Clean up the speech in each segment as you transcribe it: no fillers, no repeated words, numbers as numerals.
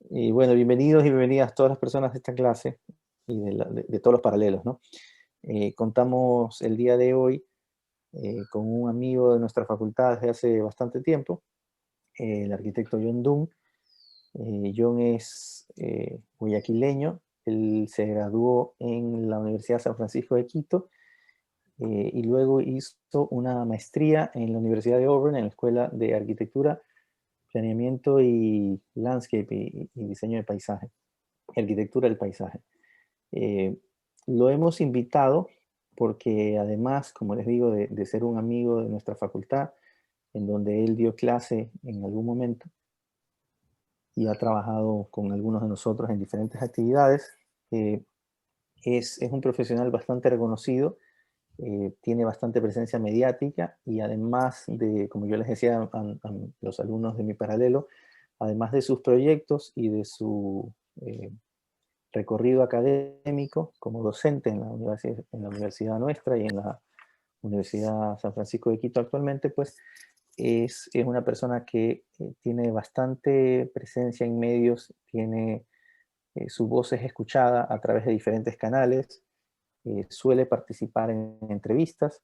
Y bueno, bienvenidos y bienvenidas todas las personas de esta clase y de todos los paralelos, ¿no? Contamos el día de hoy con un amigo de nuestra facultad desde hace bastante tiempo, el arquitecto John Dung. John es guayaquileño, él se graduó en la Universidad San Francisco de Quito y luego hizo una maestría en la Universidad de Auburn en la Escuela de Arquitectura, Planeamiento y Landscape y Diseño de Paisaje. Arquitectura del paisaje. Eh, lo hemos invitado porque además, como les digo, de ser un amigo de nuestra facultad, en donde él dio clase en algún momento y ha trabajado con algunos de nosotros en diferentes actividades, eh, es un profesional bastante reconocido, tiene bastante presencia mediática y además de, como yo les decía a los alumnos de mi paralelo, además de sus proyectos y de su recorrido académico como docente en la universidad nuestra y en la Universidad San Francisco de Quito actualmente, pues es una persona que tiene bastante presencia en medios, tiene su voz es escuchada a través de diferentes canales, suele participar en entrevistas,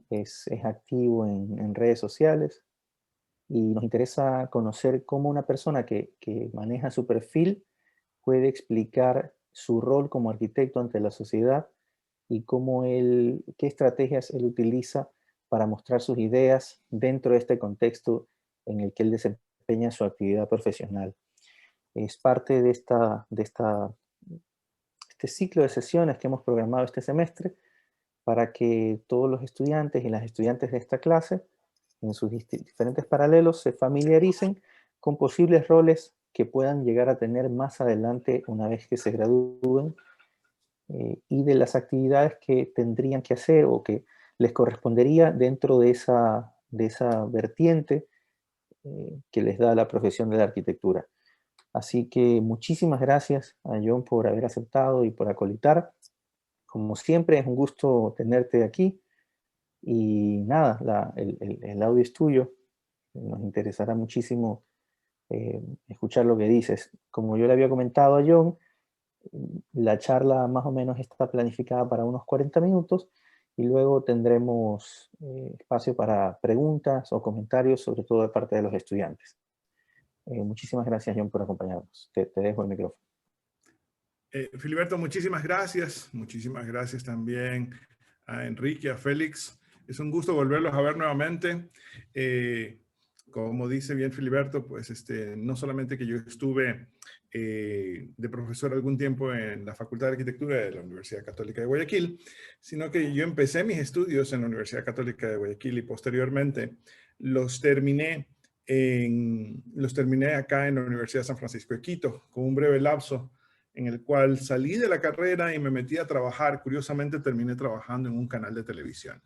es activo en redes sociales y nos interesa conocer cómo una persona que maneja su perfil puede explicar su rol como arquitecto ante la sociedad y qué estrategias él utiliza para mostrar sus ideas dentro de este contexto en el que él desempeña su actividad profesional. Es parte de este ciclo de sesiones que hemos programado este semestre para que todos los estudiantes y las estudiantes de esta clase, en sus diferentes paralelos, se familiaricen con posibles roles que puedan llegar a tener más adelante una vez que se gradúen y de las actividades que tendrían que hacer o que les correspondería dentro de esa vertiente que les da la profesión de la arquitectura. Así que muchísimas gracias a John por haber aceptado y por acolitar. Como siempre, es un gusto tenerte aquí. Y nada, el audio es tuyo. Nos interesará muchísimo escuchar lo que dices. Como yo le había comentado a John, la charla más o menos está planificada para unos 40 minutos y luego tendremos espacio para preguntas o comentarios, sobre todo de parte de los estudiantes. Muchísimas gracias, John, por acompañarnos. Te dejo el micrófono. Filiberto, muchísimas gracias. Muchísimas gracias también a Enrique, a Félix. Es un gusto volverlos a ver nuevamente. Como dice bien Filiberto, pues no solamente que yo estuve de profesor algún tiempo en la Facultad de Arquitectura de la Universidad Católica de Guayaquil, sino que yo empecé mis estudios en la Universidad Católica de Guayaquil y posteriormente los terminé acá en la Universidad San Francisco de Quito, con un breve lapso en el cual salí de la carrera y me metí a trabajar. Curiosamente terminé trabajando en un canal de televisión.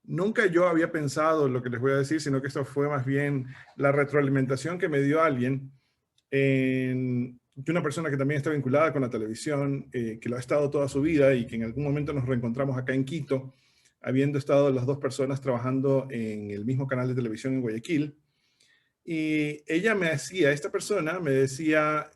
Nunca yo había pensado lo que les voy a decir, sino que esto fue más bien la retroalimentación que me dio alguien, de una persona que también está vinculada con la televisión, que lo ha estado toda su vida y que en algún momento nos reencontramos acá en Quito, habiendo estado las dos personas trabajando en el mismo canal de televisión en Guayaquil. Y esta persona me decía,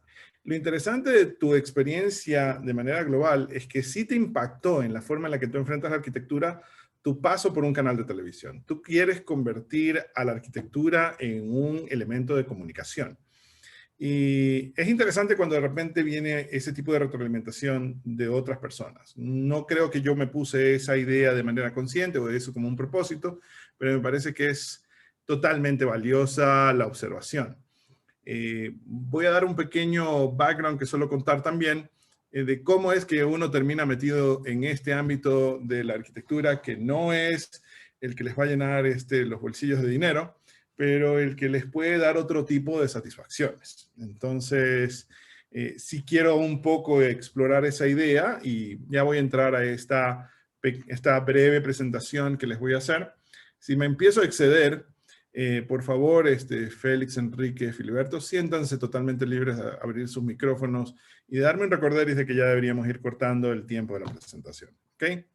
lo interesante de tu experiencia de manera global es que sí te impactó en la forma en la que tú enfrentas la arquitectura tu paso por un canal de televisión. Tú quieres convertir a la arquitectura en un elemento de comunicación. Y es interesante cuando de repente viene ese tipo de retroalimentación de otras personas. No creo que yo me puse esa idea de manera consciente o de eso como un propósito, pero me parece que es totalmente valiosa la observación. Voy a dar un pequeño background que suelo contar también de cómo es que uno termina metido en este ámbito de la arquitectura, que no es el que les va a llenar los bolsillos de dinero, pero el que les puede dar otro tipo de satisfacciones. Entonces, sí quiero un poco explorar esa idea y ya voy a entrar a esta breve presentación que les voy a hacer. Si me empiezo a exceder, por favor, Félix, Enrique, Filiberto, siéntanse totalmente libres de abrir sus micrófonos y de darme un recorderis de que ya deberíamos ir cortando el tiempo de la presentación. ¿Ok?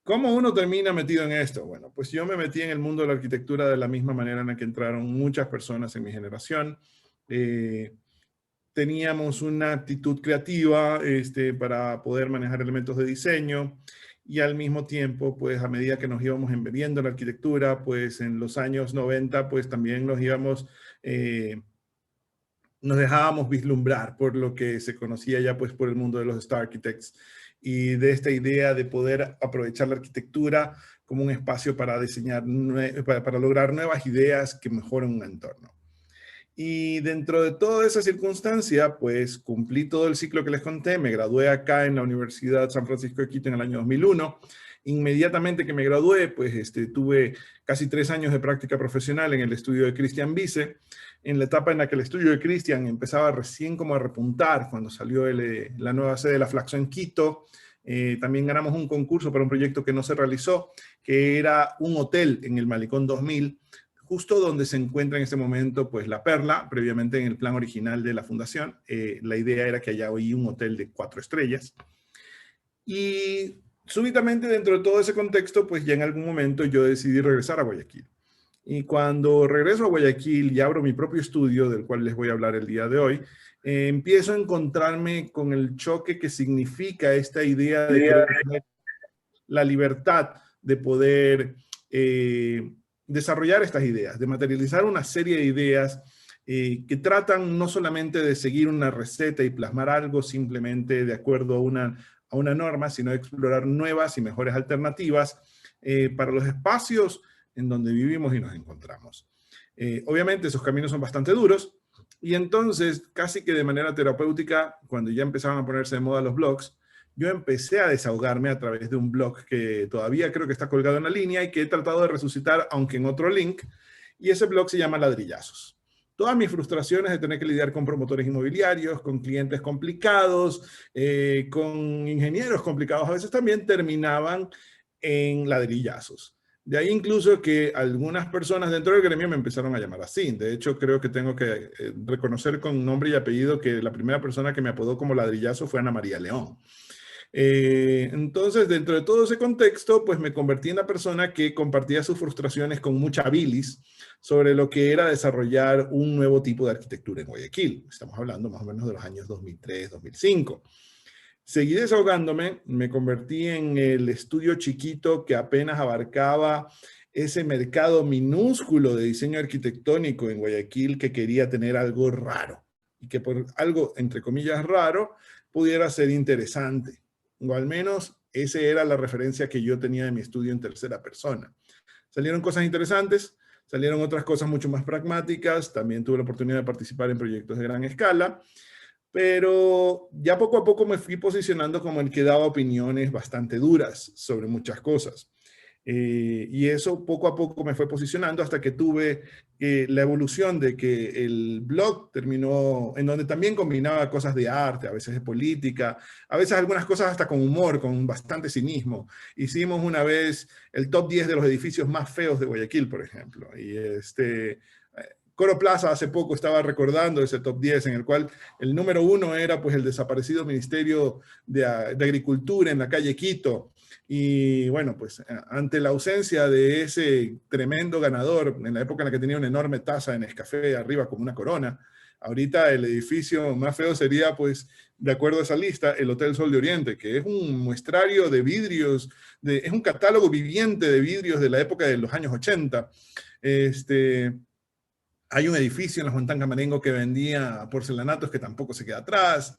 ¿Cómo uno termina metido en esto? Bueno, pues yo me metí en el mundo de la arquitectura de la misma manera en la que entraron muchas personas en mi generación. Teníamos una actitud creativa para poder manejar elementos de diseño, y al mismo tiempo, pues a medida que nos íbamos embebiendo en la arquitectura, pues en los años 90, pues también nos dejábamos vislumbrar por lo que se conocía ya pues por el mundo de los Star Architects, y de esta idea de poder aprovechar la arquitectura como un espacio para diseñar, para lograr nuevas ideas que mejoren un entorno. Y dentro de toda esa circunstancia, pues cumplí todo el ciclo que les conté. Me gradué acá en la Universidad San Francisco de Quito en el año 2001. Inmediatamente que me gradué, pues tuve casi 3 años de práctica profesional en el estudio de Christian Vice, en la etapa en la que el estudio de Christian empezaba recién como a repuntar, cuando salió la nueva sede de la Flaxo en Quito. También ganamos un concurso para un proyecto que no se realizó, que era un hotel en el Malecón 2000, justo donde se encuentra en este momento pues La Perla, previamente en el plan original de la fundación. La idea era que haya hoy un hotel de 4 estrellas. Y súbitamente dentro de todo ese contexto, pues ya en algún momento yo decidí regresar a Guayaquil. Y cuando regreso a Guayaquil y abro mi propio estudio, del cual les voy a hablar el día de hoy, empiezo a encontrarme con el choque que significa esta idea de querer tener la libertad de poder desarrollar estas ideas, de materializar una serie de ideas que tratan no solamente de seguir una receta y plasmar algo simplemente de acuerdo a una norma, sino de explorar nuevas y mejores alternativas para los espacios en donde vivimos y nos encontramos. Obviamente esos caminos son bastante duros, y entonces casi que de manera terapéutica, cuando ya empezaban a ponerse de moda los blogs, yo empecé a desahogarme a través de un blog que todavía creo que está colgado en la línea y que he tratado de resucitar, aunque en otro link, y ese blog se llama Ladrillazos. Todas mis frustraciones de tener que lidiar con promotores inmobiliarios, con clientes complicados, con ingenieros complicados, a veces también terminaban en ladrillazos. De ahí incluso que algunas personas dentro del gremio me empezaron a llamar así. De hecho, creo que tengo que reconocer con nombre y apellido que la primera persona que me apodó como ladrillazo fue Ana María León. Entonces, dentro de todo ese contexto, pues me convertí en la persona que compartía sus frustraciones con mucha bilis sobre lo que era desarrollar un nuevo tipo de arquitectura en Guayaquil. Estamos hablando más o menos de los años 2003, 2005. Seguí desahogándome, me convertí en el estudio chiquito que apenas abarcaba ese mercado minúsculo de diseño arquitectónico en Guayaquil, que quería tener algo raro y que por algo, entre comillas, raro, pudiera ser interesante. O al menos esa era la referencia que yo tenía de mi estudio en tercera persona. Salieron cosas interesantes, salieron otras cosas mucho más pragmáticas. También tuve la oportunidad de participar en proyectos de gran escala, pero ya poco a poco me fui posicionando como el que daba opiniones bastante duras sobre muchas cosas. Y eso poco a poco me fue posicionando hasta que tuve la evolución de que el blog terminó en donde también combinaba cosas de arte, a veces de política, a veces algunas cosas hasta con humor, con bastante cinismo. Hicimos una vez el top 10 de los edificios más feos de Guayaquil, por ejemplo. Y Coro Plaza hace poco estaba recordando ese top 10 en el cual el número 1 era pues el desaparecido Ministerio de Agricultura en la calle Quito. Y bueno, pues ante la ausencia de ese tremendo ganador, en la época en la que tenía una enorme taza de Nescafé arriba como una corona, ahorita el edificio más feo sería, pues, de acuerdo a esa lista, el Hotel Sol de Oriente, que es un muestrario de vidrios, es un catálogo viviente de vidrios de la época de los años 80. Hay un edificio en la Juan Camarengo que vendía porcelanatos que tampoco se queda atrás.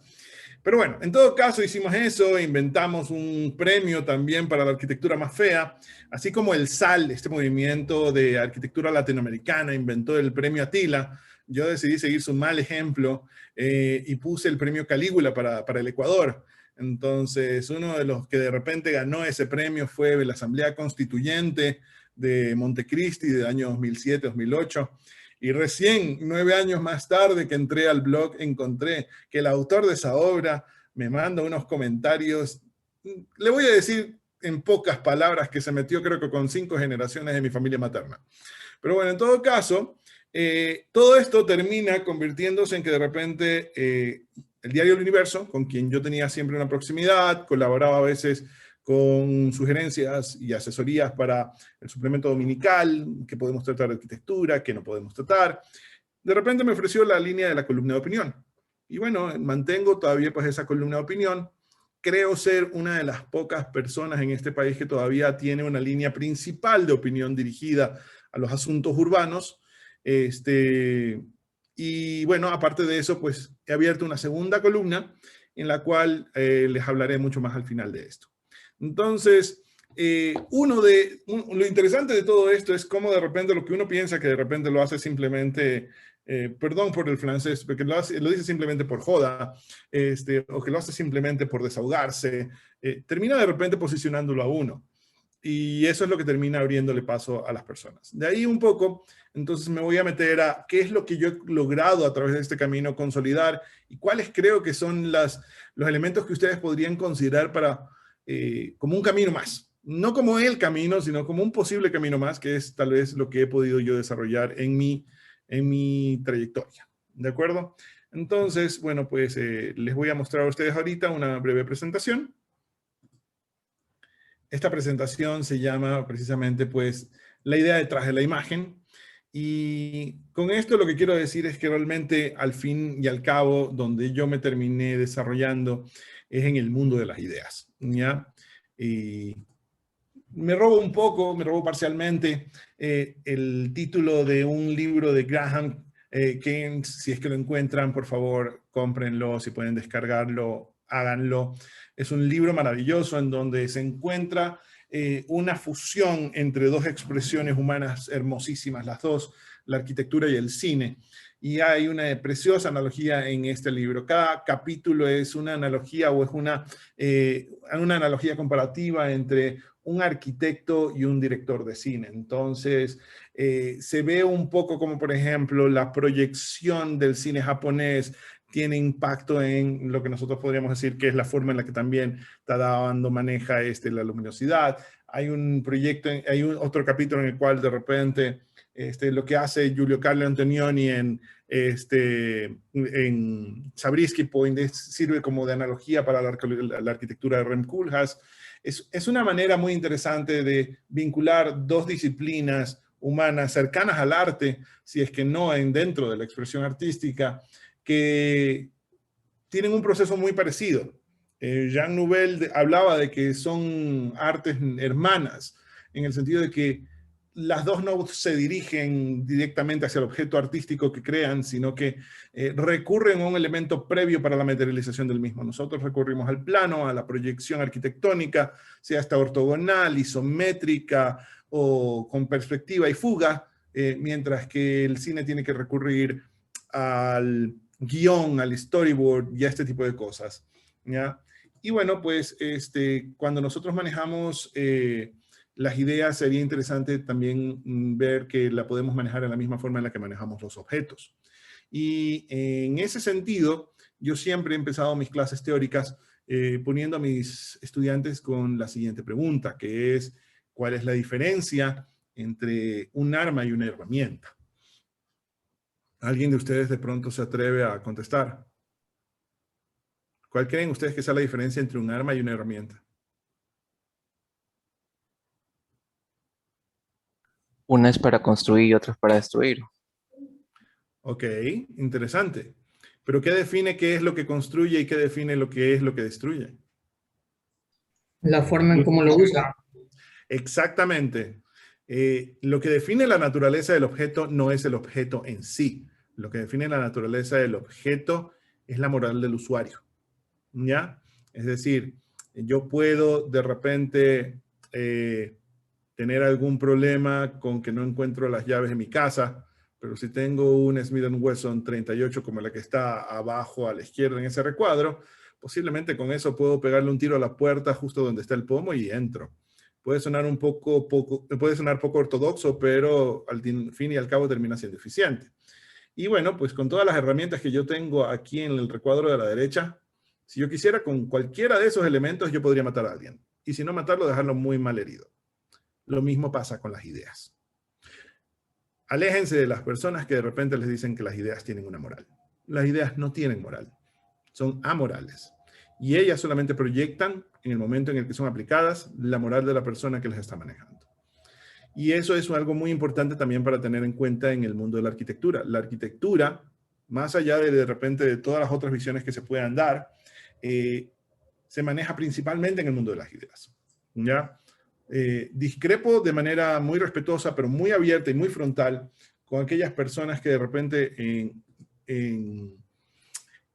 Pero bueno, en todo caso hicimos eso, inventamos un premio también para la arquitectura más fea, así como el SAL, este movimiento de arquitectura latinoamericana, inventó el premio Atila. Yo decidí seguir su mal ejemplo y puse el premio Calígula para el Ecuador. Entonces, uno de los que de repente ganó ese premio fue la Asamblea Constituyente de Montecristi del año 2007-2008. Y recién, 9 años más tarde que entré al blog, encontré que el autor de esa obra me manda unos comentarios, le voy a decir en pocas palabras, que se metió creo que con 5 generaciones de mi familia materna. Pero bueno, en todo caso, todo esto termina convirtiéndose en que de repente el diario El Universo, con quien yo tenía siempre una proximidad, colaboraba a veces con sugerencias y asesorías para el suplemento dominical, que podemos tratar de arquitectura, que no podemos tratar. de repente me ofreció la línea de la columna de opinión. Y bueno, mantengo todavía pues esa columna de opinión. Creo ser una de las pocas personas en este país que todavía tiene una línea principal de opinión dirigida a los asuntos urbanos. Y bueno, aparte de eso, pues he abierto una segunda columna en la cual les hablaré mucho más al final de esto. Entonces, lo interesante de todo esto es cómo de repente lo que uno piensa que de repente lo hace simplemente, perdón por el francés, porque lo dice simplemente por joda, o que lo hace simplemente por desahogarse, termina de repente posicionándolo a uno. Y eso es lo que termina abriéndole paso a las personas. De ahí un poco, entonces me voy a meter a qué es lo que yo he logrado a través de este camino consolidar y cuáles creo que son los elementos que ustedes podrían considerar para, como un camino más. No como el camino, sino como un posible camino más, que es tal vez lo que he podido yo desarrollar en mi trayectoria. ¿De acuerdo? Entonces, bueno, pues les voy a mostrar a ustedes ahorita una breve presentación. Esta presentación se llama precisamente pues la idea detrás de la imagen. Y con esto lo que quiero decir es que realmente al fin y al cabo donde yo me terminé desarrollando es en el mundo de las ideas, ¿ya? Y me robo parcialmente el título de un libro de Graham Keynes. Si es que lo encuentran, por favor, cómprenlo. Si pueden descargarlo, háganlo. Es un libro maravilloso en donde se encuentra una fusión entre dos expresiones humanas hermosísimas, las dos, la arquitectura y el cine. Y hay una preciosa analogía en este libro. Cada capítulo es una analogía o es una analogía comparativa entre un arquitecto y un director de cine. Entonces, se ve un poco como, por ejemplo, la proyección del cine japonés tiene impacto en lo que nosotros podríamos decir que es la forma en la que también Tadano maneja la luminosidad. Hay un proyecto, hay otro capítulo en el cual de repente lo que hace Giulio Carlo Antonioni en Zabriskie Point sirve como de analogía para la arquitectura de Rem Koolhaas. Es una manera muy interesante de vincular dos disciplinas humanas cercanas al arte, si es que no dentro de la expresión artística, que tienen un proceso muy parecido. Jean Nouvel hablaba de que son artes hermanas, en el sentido de que las dos no se dirigen directamente hacia el objeto artístico que crean, sino que recurren a un elemento previo para la materialización del mismo. Nosotros recurrimos al plano, a la proyección arquitectónica, sea esta ortogonal, isométrica o con perspectiva y fuga, mientras que el cine tiene que recurrir al guión, al storyboard y a este tipo de cosas, ¿ya? Y bueno, pues cuando nosotros manejamos las ideas, sería interesante también ver que la podemos manejar de la misma forma en la que manejamos los objetos. Y en ese sentido, yo siempre he empezado mis clases teóricas poniendo a mis estudiantes con la siguiente pregunta, que es, ¿cuál es la diferencia entre un arma y una herramienta? ¿Alguien de ustedes de pronto se atreve a contestar? ¿Cuál creen ustedes que sea la diferencia entre un arma y una herramienta? Una es para construir y otra es para destruir. Ok, interesante. Pero ¿qué define qué es lo que construye y qué define lo que es lo que destruye? La forma en cómo lo usa. Exactamente. Lo que define la naturaleza del objeto no es el objeto en sí. Lo que define la naturaleza del objeto es la moral del usuario, ¿ya? Es decir, yo puedo de repente tener algún problema con que no encuentro las llaves de mi casa, pero si tengo un Smith & Wesson 38 como la que está abajo a la izquierda en ese recuadro, posiblemente con eso puedo pegarle un tiro a la puerta justo donde está el pomo y entro. Puede sonar puede sonar poco ortodoxo, pero al fin y al cabo termina siendo eficiente. Y bueno, pues con todas las herramientas que yo tengo aquí en el recuadro de la derecha, si yo quisiera con cualquiera de esos elementos, yo podría matar a alguien. Y si no matarlo, dejarlo muy mal herido. Lo mismo pasa con las ideas. Aléjense de las personas que de repente les dicen que las ideas tienen una moral. Las ideas no tienen moral. Son amorales. Y ellas solamente proyectan, en el momento en el que son aplicadas, la moral de la persona que las está manejando. Y eso es algo muy importante también para tener en cuenta en el mundo de la arquitectura. La arquitectura, más allá de repente de todas las otras visiones que se puedan dar, se maneja principalmente en el mundo de las ideas. ¿Ya? Discrepo de manera muy respetuosa, pero muy abierta y muy frontal con aquellas personas que de repente en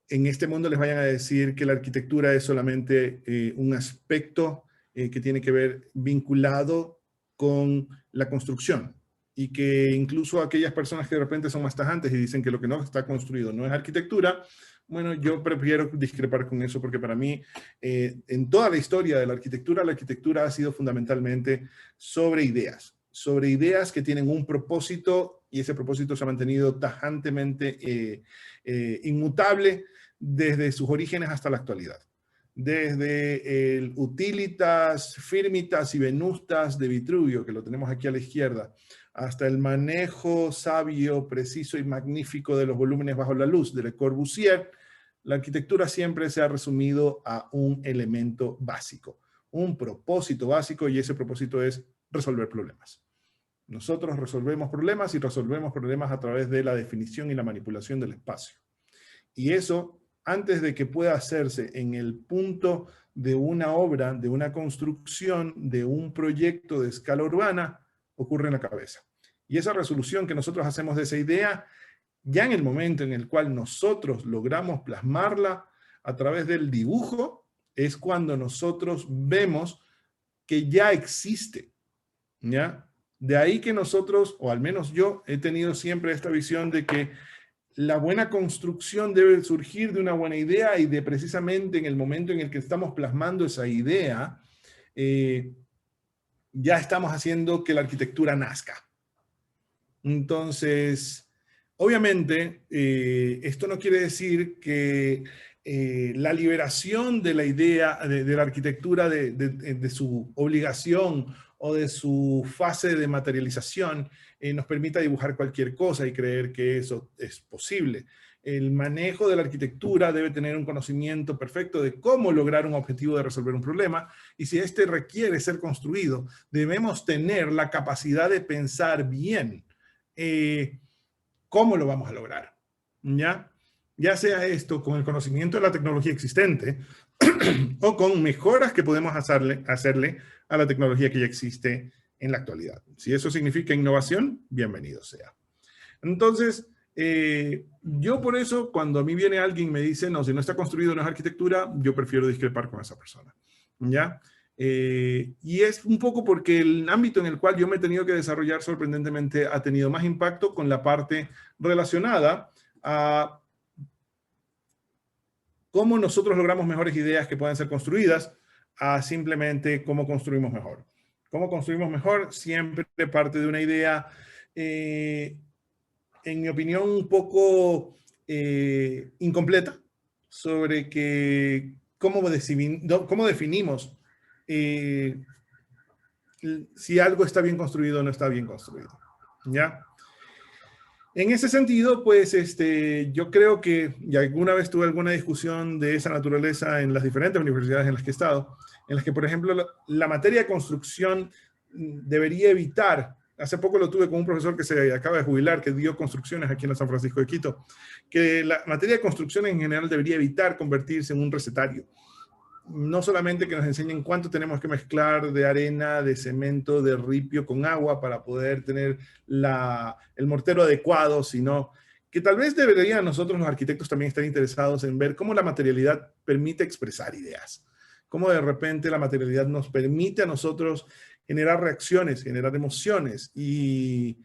este mundo les vayan a decir que la arquitectura es solamente un aspecto que tiene que ver vinculado con la construcción, y que incluso aquellas personas que de repente son más tajantes y dicen que lo que no está construido no es arquitectura, bueno, yo prefiero discrepar con eso, porque para mí, en toda la historia de la arquitectura ha sido fundamentalmente sobre ideas que tienen un propósito, y ese propósito se ha mantenido tajantemente inmutable desde sus orígenes hasta la actualidad. Desde el Utilitas, Firmitas y Venustas de Vitruvio, que lo tenemos aquí a la izquierda, hasta el manejo sabio, preciso y magnífico de los volúmenes bajo la luz de Le Corbusier, la arquitectura siempre se ha resumido a un elemento básico, un propósito básico, y ese propósito es resolver problemas. Nosotros resolvemos problemas, y resolvemos problemas a través de la definición y la manipulación del espacio. Y eso, antes de que pueda hacerse en el punto de una obra, de una construcción, de un proyecto de escala urbana, ocurre en la cabeza. Y esa resolución que nosotros hacemos de esa idea, ya en el momento en el cual nosotros logramos plasmarla a través del dibujo, es cuando nosotros vemos que ya existe, ¿ya? De ahí que nosotros, o al menos yo, he tenido siempre esta visión de que la buena construcción debe surgir de una buena idea, y de precisamente en el momento en el que estamos plasmando esa idea, ya estamos haciendo que la arquitectura nazca. Entonces, obviamente, esto no quiere decir que la liberación de la idea, de la arquitectura, de su obligación o de su fase de materialización, nos permita dibujar cualquier cosa y creer que eso es posible. El manejo de la arquitectura debe tener un conocimiento perfecto de cómo lograr un objetivo de resolver un problema, y si este requiere ser construido, debemos tener la capacidad de pensar bien cómo lo vamos a lograr. Ya sea esto con el conocimiento de la tecnología existente o con mejoras que podemos hacerle a la tecnología que ya existe en la actualidad. Si eso significa innovación, bienvenido sea. Entonces, yo por eso, cuando a mí viene alguien y me dice, no, si no está construido no es arquitectura, yo prefiero discrepar con esa persona. ¿Ya? Y es un poco porque el ámbito en el cual yo me he tenido que desarrollar sorprendentemente ha tenido más impacto con la parte relacionada a cómo nosotros logramos mejores ideas que puedan ser construidas, a simplemente cómo construimos mejor. Cómo construimos mejor siempre parte de una idea, en mi opinión, un poco incompleta sobre cómo definimos si algo está bien construido o no está bien construido. ¿Ya? En ese sentido, pues, yo creo que, y alguna vez tuve alguna discusión de esa naturaleza en las diferentes universidades en las que he estado, en las que, por ejemplo, la materia de construcción debería evitar, hace poco lo tuve con un profesor que se acaba de jubilar, que dio construcciones aquí en San Francisco de Quito, que la materia de construcción en general debería evitar convertirse en un recetario. No solamente que nos enseñen cuánto tenemos que mezclar de arena, de cemento, de ripio con agua para poder tener el mortero adecuado, sino que tal vez deberían nosotros los arquitectos también estar interesados en ver cómo la materialidad permite expresar ideas, cómo de repente la materialidad nos permite a nosotros generar reacciones, generar emociones, y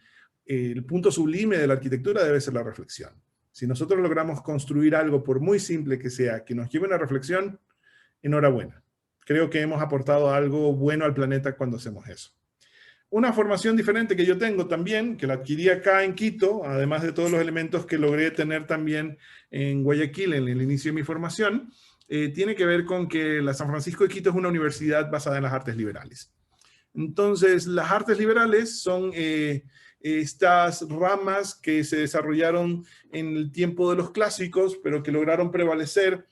el punto sublime de la arquitectura debe ser la reflexión. Si nosotros logramos construir algo, por muy simple que sea, que nos lleve a una reflexión, enhorabuena. Creo que hemos aportado algo bueno al planeta cuando hacemos eso. Una formación diferente que yo tengo también, que la adquirí acá en Quito, además de todos los elementos que logré tener también en Guayaquil en el inicio de mi formación, tiene que ver con que la San Francisco de Quito es una universidad basada en las artes liberales. Entonces, las artes liberales son estas ramas que se desarrollaron en el tiempo de los clásicos, pero que lograron prevalecer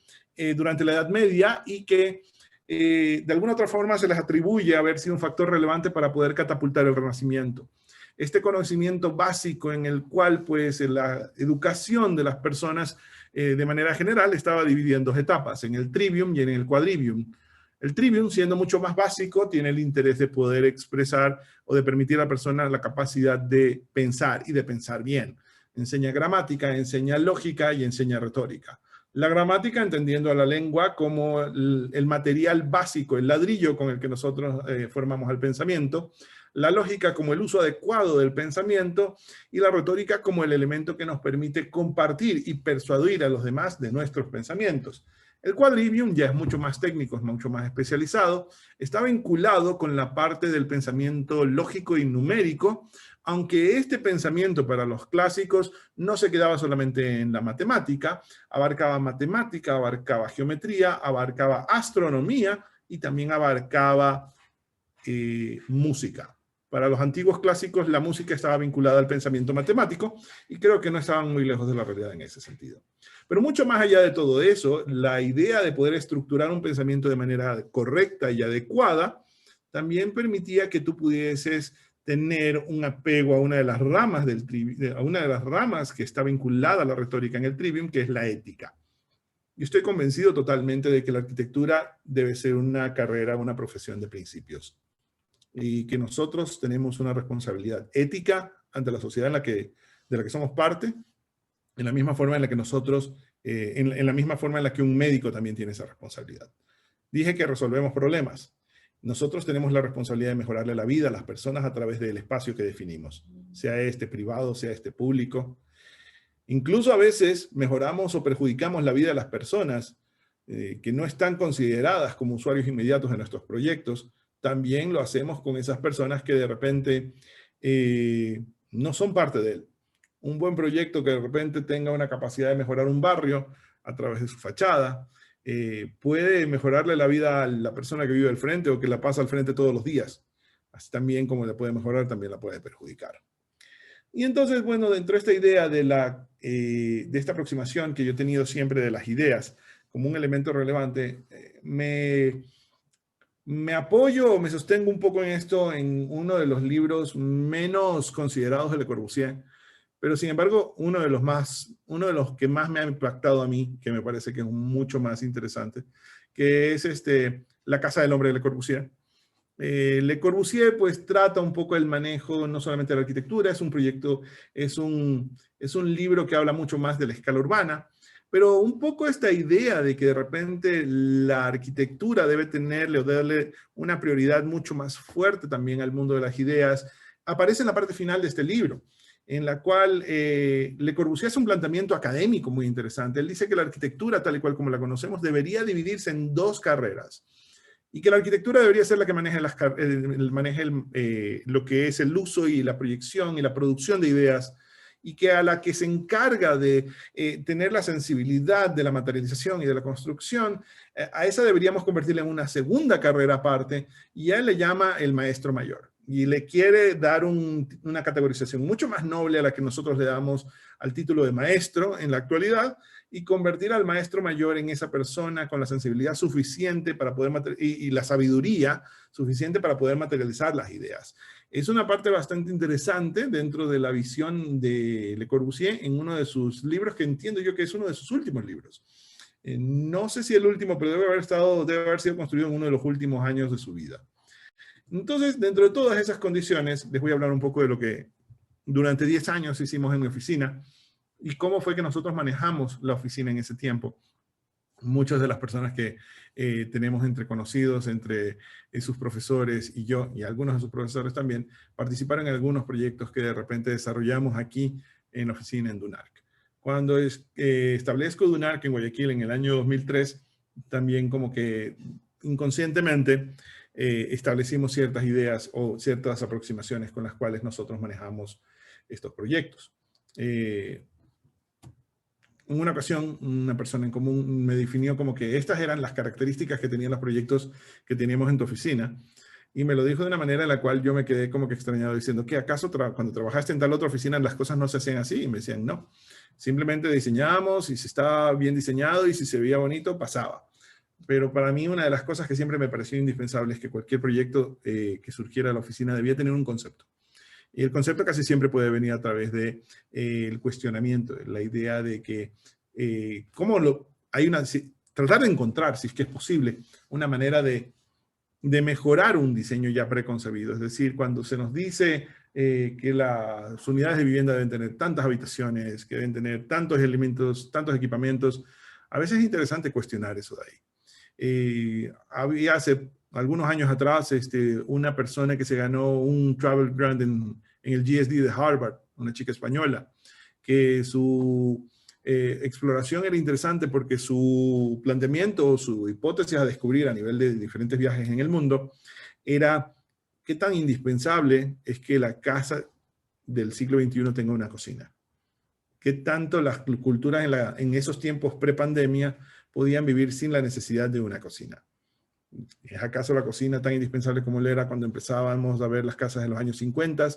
durante la Edad Media, y que de alguna otra forma se les atribuye haber sido un factor relevante para poder catapultar el Renacimiento. Este conocimiento básico en el cual pues la educación de las personas de manera general estaba dividida en dos etapas, en el trivium y en el quadrivium. El trivium, siendo mucho más básico, tiene el interés de poder expresar o de permitir a la persona la capacidad de pensar y de pensar bien. Enseña gramática, enseña lógica y enseña retórica. La gramática entendiendo a la lengua como el material básico, el ladrillo con el que nosotros formamos el pensamiento. La lógica como el uso adecuado del pensamiento y la retórica como el elemento que nos permite compartir y persuadir a los demás de nuestros pensamientos. El quadrivium ya es mucho más técnico, es mucho más especializado, está vinculado con la parte del pensamiento lógico y numérico, aunque este pensamiento para los clásicos no se quedaba solamente en la matemática, abarcaba geometría, abarcaba astronomía y también abarcaba música. Para los antiguos clásicos la música estaba vinculada al pensamiento matemático y creo que no estaban muy lejos de la realidad en ese sentido. Pero mucho más allá de todo eso, la idea de poder estructurar un pensamiento de manera correcta y adecuada también permitía que tú pudieses tener un apego a una de las ramas que está vinculada a la retórica en el trivium, que es la ética. Yo estoy convencido totalmente de que la arquitectura debe ser una carrera, una profesión de principios. Y que nosotros tenemos una responsabilidad ética ante la sociedad de la que somos parte, en la misma forma en la que nosotros, en la misma forma en la que un médico también tiene esa responsabilidad. Dije que resolvemos problemas. Nosotros tenemos la responsabilidad de mejorarle la vida a las personas a través del espacio que definimos, sea este privado, sea este público. Incluso a veces mejoramos o perjudicamos la vida de las personas que no están consideradas como usuarios inmediatos de nuestros proyectos. También lo hacemos con esas personas que de repente no son parte de él. Un buen proyecto que de repente tenga una capacidad de mejorar un barrio a través de su fachada, puede mejorarle la vida a la persona que vive al frente o que la pasa al frente todos los días. Así también como la puede mejorar, también la puede perjudicar. Y entonces, bueno, dentro de esta idea de esta aproximación que yo he tenido siempre de las ideas como un elemento relevante, me apoyo o me sostengo un poco en esto en uno de los libros menos considerados de Le Corbusier, pero sin embargo uno de los que más me ha impactado a mí, que me parece que es mucho más interesante, que es La casa del hombre de Le Corbusier. Le Corbusier pues trata un poco el manejo no solamente de la arquitectura, es un proyecto, es un libro que habla mucho más de la escala urbana, pero un poco esta idea de que de repente la arquitectura debe tenerle o darle una prioridad mucho más fuerte también al mundo de las ideas, aparece en la parte final de este libro, en la cual Le Corbusier hace un planteamiento académico muy interesante. Él dice que la arquitectura, tal y cual como la conocemos, debería dividirse en dos carreras. Y que la arquitectura debería ser la que maneje, lo que es el uso y la proyección y la producción de ideas, y que a la que se encarga de tener la sensibilidad de la materialización y de la construcción, a esa deberíamos convertirla en una segunda carrera aparte, y a él le llama el maestro mayor. Y le quiere dar una categorización mucho más noble a la que nosotros le damos al título de maestro en la actualidad, y convertir al maestro mayor en esa persona con la sensibilidad suficiente para poder y la sabiduría suficiente para poder materializar las ideas. Es una parte bastante interesante dentro de la visión de Le Corbusier en uno de sus libros, que entiendo yo que es uno de sus últimos libros. No sé si el último, pero debe haber sido construido en uno de los últimos años de su vida. Entonces, dentro de todas esas condiciones, les voy a hablar un poco de lo que durante 10 años hicimos en mi oficina y cómo fue que nosotros manejamos la oficina en ese tiempo. Muchas de las personas que tenemos entre conocidos, entre sus profesores y yo, y algunos de sus profesores también, participaron en algunos proyectos que de repente desarrollamos aquí en la oficina en DUNARC. Cuando establezco DUNARC en Guayaquil en el año 2003, también como que inconscientemente establecimos ciertas ideas o ciertas aproximaciones con las cuales nosotros manejamos estos proyectos. En una ocasión, una persona en común me definió como que estas eran las características que tenían los proyectos que teníamos en tu oficina. Y me lo dijo de una manera en la cual yo me quedé como que extrañado diciendo, ¿qué acaso cuando trabajaste en tal otra oficina las cosas no se hacían así? Y me decían, no. Simplemente diseñábamos y si estaba bien diseñado y si se veía bonito, pasaba. pero para mí una de las cosas que siempre me pareció indispensable es que cualquier proyecto que surgiera de la oficina debía tener un concepto. Y el concepto casi siempre puede venir a través de el cuestionamiento, la idea de que tratar de encontrar, si es que es posible, una manera de mejorar un diseño ya preconcebido. Es decir, cuando se nos dice que las unidades de vivienda deben tener tantas habitaciones, que deben tener tantos elementos, tantos equipamientos, a veces es interesante cuestionar eso de ahí. Había hace algunos años atrás una persona que se ganó un Travel Grant en el GSD de Harvard, una chica española, que su exploración era interesante porque su planteamiento, su hipótesis a descubrir a nivel de diferentes viajes en el mundo era qué tan indispensable es que la casa del siglo XXI tenga una cocina. Qué tanto las culturas en esos tiempos pre-pandemia podían vivir sin la necesidad de una cocina. ¿Es acaso la cocina tan indispensable como lo era cuando empezábamos a ver las casas de los años 50?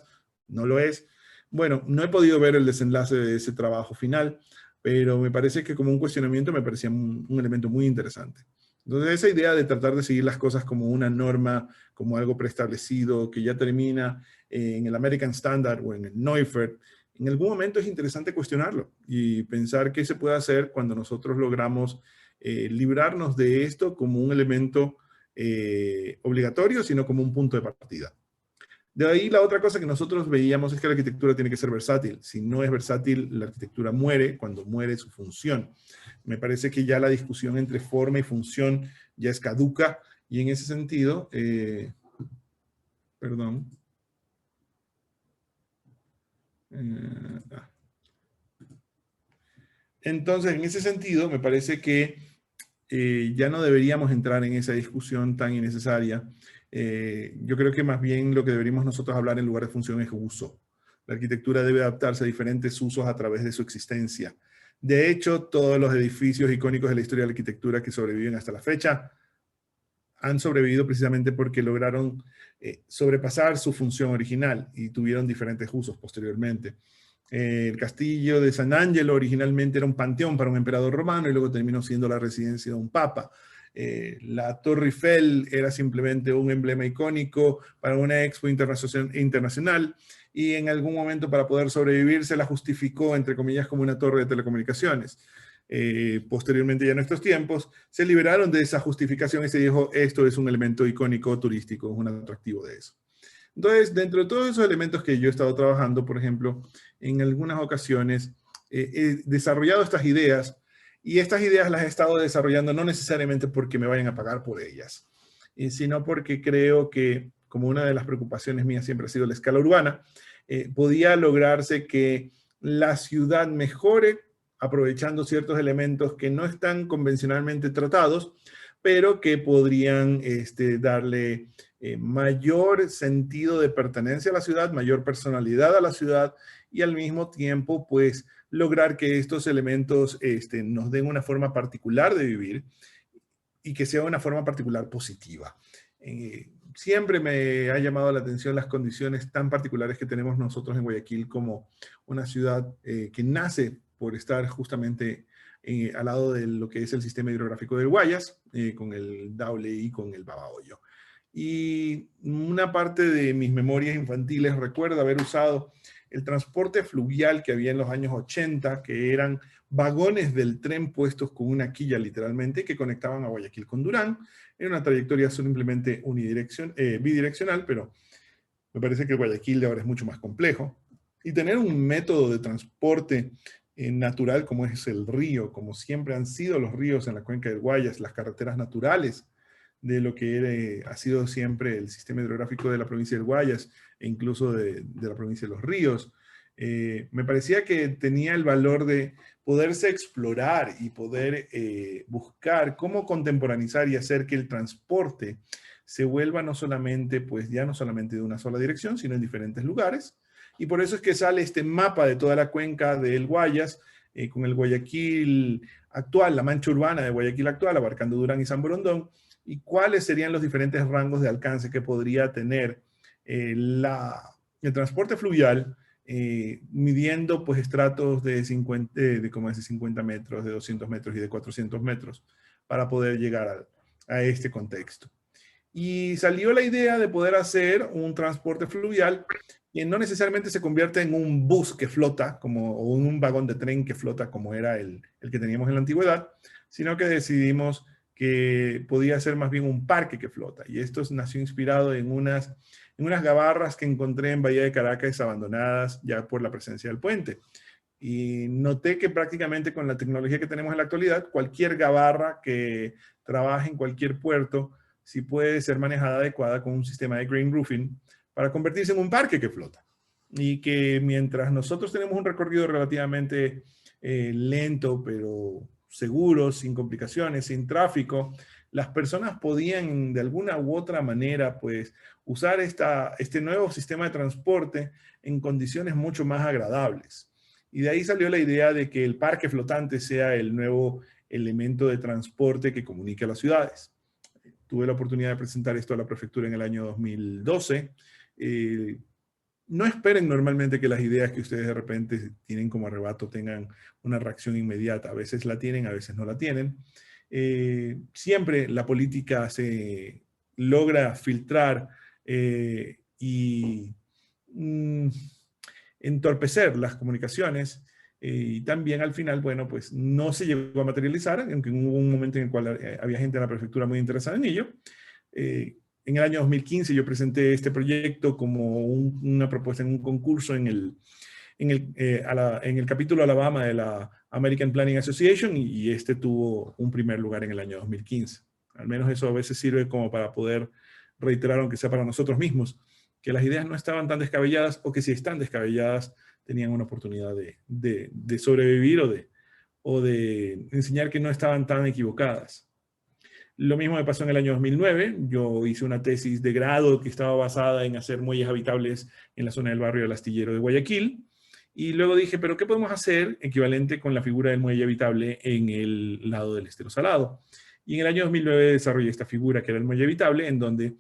No lo es. Bueno, no he podido ver el desenlace de ese trabajo final, pero me parece que como un cuestionamiento me parecía un elemento muy interesante. Entonces esa idea de tratar de seguir las cosas como una norma, como algo preestablecido, que ya termina en el American Standard o en el Neufert, en algún momento es interesante cuestionarlo y pensar qué se puede hacer cuando nosotros logramos librarnos de esto como un elemento obligatorio, sino como un punto de partida. De ahí la otra cosa que nosotros veíamos es que la arquitectura tiene que ser versátil. Si no es versátil, la arquitectura muere cuando muere su función. Me parece que ya la discusión entre forma y función ya es caduca y en ese sentido, perdón. Entonces, en ese sentido, me parece que ya no deberíamos entrar en esa discusión tan innecesaria. Yo creo que más bien lo que deberíamos nosotros hablar en lugar de función es uso. La arquitectura debe adaptarse a diferentes usos a través de su existencia. De hecho, todos los edificios icónicos de la historia de la arquitectura que sobreviven hasta la fecha han sobrevivido precisamente porque lograron sobrepasar su función original y tuvieron diferentes usos posteriormente. El castillo de San Angelo originalmente era un panteón para un emperador romano y luego terminó siendo la residencia de un papa. La Torre Eiffel era simplemente un emblema icónico para una expo internacional y en algún momento para poder sobrevivir se la justificó, entre comillas, como una torre de telecomunicaciones. Posteriormente ya en estos tiempos se liberaron de esa justificación y se dijo esto es un elemento icónico turístico, es un atractivo de eso. Entonces, dentro de todos esos elementos que yo he estado trabajando, por ejemplo, en algunas ocasiones he desarrollado estas ideas y estas ideas las he estado desarrollando no necesariamente porque me vayan a pagar por ellas, sino porque creo que, como una de las preocupaciones mías siempre ha sido la escala urbana, podía lograrse que la ciudad mejore aprovechando ciertos elementos que no están convencionalmente tratados, pero que podrían darle mayor sentido de pertenencia a la ciudad, mayor personalidad a la ciudad y al mismo tiempo, pues, lograr que estos elementos nos den una forma particular de vivir y que sea una forma particular positiva. Siempre me ha llamado la atención las condiciones tan particulares que tenemos nosotros en Guayaquil como una ciudad que nace por estar justamente al lado de lo que es el sistema hidrográfico del Guayas, con el Daule y con el Babahoyo. Y una parte de mis memorias infantiles recuerdo haber usado el transporte fluvial que había en los años 80, que eran vagones del tren puestos con una quilla literalmente, que conectaban a Guayaquil con Durán. Era una trayectoria simplemente bidireccional, pero me parece que Guayaquil de ahora es mucho más complejo. Y tener un método de transporte natural como es el río, como siempre han sido los ríos en la cuenca del Guayas, las carreteras naturales de lo que ha sido siempre el sistema hidrográfico de la provincia del Guayas e incluso de la provincia de Los Ríos. Me parecía que tenía el valor de poderse explorar y poder buscar cómo contemporaneizar y hacer que el transporte se vuelva no solamente, pues ya no solamente de una sola dirección, sino en diferentes lugares. Y por eso es que sale este mapa de toda la cuenca del Guayas, con el Guayaquil actual, la mancha urbana de Guayaquil actual, abarcando Durán y San Borondón, y cuáles serían los diferentes rangos de alcance que podría tener el transporte fluvial, midiendo pues estratos de 50 metros, de 200 metros y de 400 metros para poder llegar a este contexto. Y salió la idea de poder hacer un transporte fluvial que no necesariamente se convierte en un bus que flota, o un vagón de tren que flota como era el que teníamos en la antigüedad, sino que decidimos que podía ser más bien un parque que flota. Y esto nació inspirado en unas gabarras que encontré en Bahía de Caracas abandonadas ya por la presencia del puente. Y noté que prácticamente con la tecnología que tenemos en la actualidad, cualquier gabarra que trabaje en cualquier puerto, sí puede ser manejada adecuada con un sistema de green roofing para convertirse en un parque que flota. Y que mientras nosotros tenemos un recorrido relativamente lento, pero seguro, sin complicaciones, sin tráfico, las personas podían de alguna u otra manera pues usar este nuevo sistema de transporte en condiciones mucho más agradables. Y de ahí salió la idea de que el parque flotante sea el nuevo elemento de transporte que comunique a las ciudades. Tuve la oportunidad de presentar esto a la prefectura en el año 2012. No esperen normalmente que las ideas que ustedes de repente tienen como arrebato tengan una reacción inmediata. A veces la tienen, a veces no la tienen. Siempre la política se logra filtrar y entorpecer las comunicaciones y también al final, bueno, pues no se llegó a materializar, aunque hubo un momento en el cual había gente en la prefectura muy interesada en ello. En el año 2015 yo presenté este proyecto como una propuesta en un concurso en el capítulo Alabama de la American Planning Association y este tuvo un primer lugar en el año 2015. Al menos eso a veces sirve como para poder reiterar, aunque sea para nosotros mismos, que las ideas no estaban tan descabelladas o que si están descabelladas tenían una oportunidad de sobrevivir o de enseñar que no estaban tan equivocadas. Lo mismo me pasó en el año 2009. Yo hice una tesis de grado que estaba basada en hacer muelles habitables en la zona del barrio del Astillero de Guayaquil. Y luego dije, ¿pero qué podemos hacer equivalente con la figura del muelle habitable en el lado del estero salado? Y en el año 2009 desarrollé esta figura que era el muelle habitable, en donde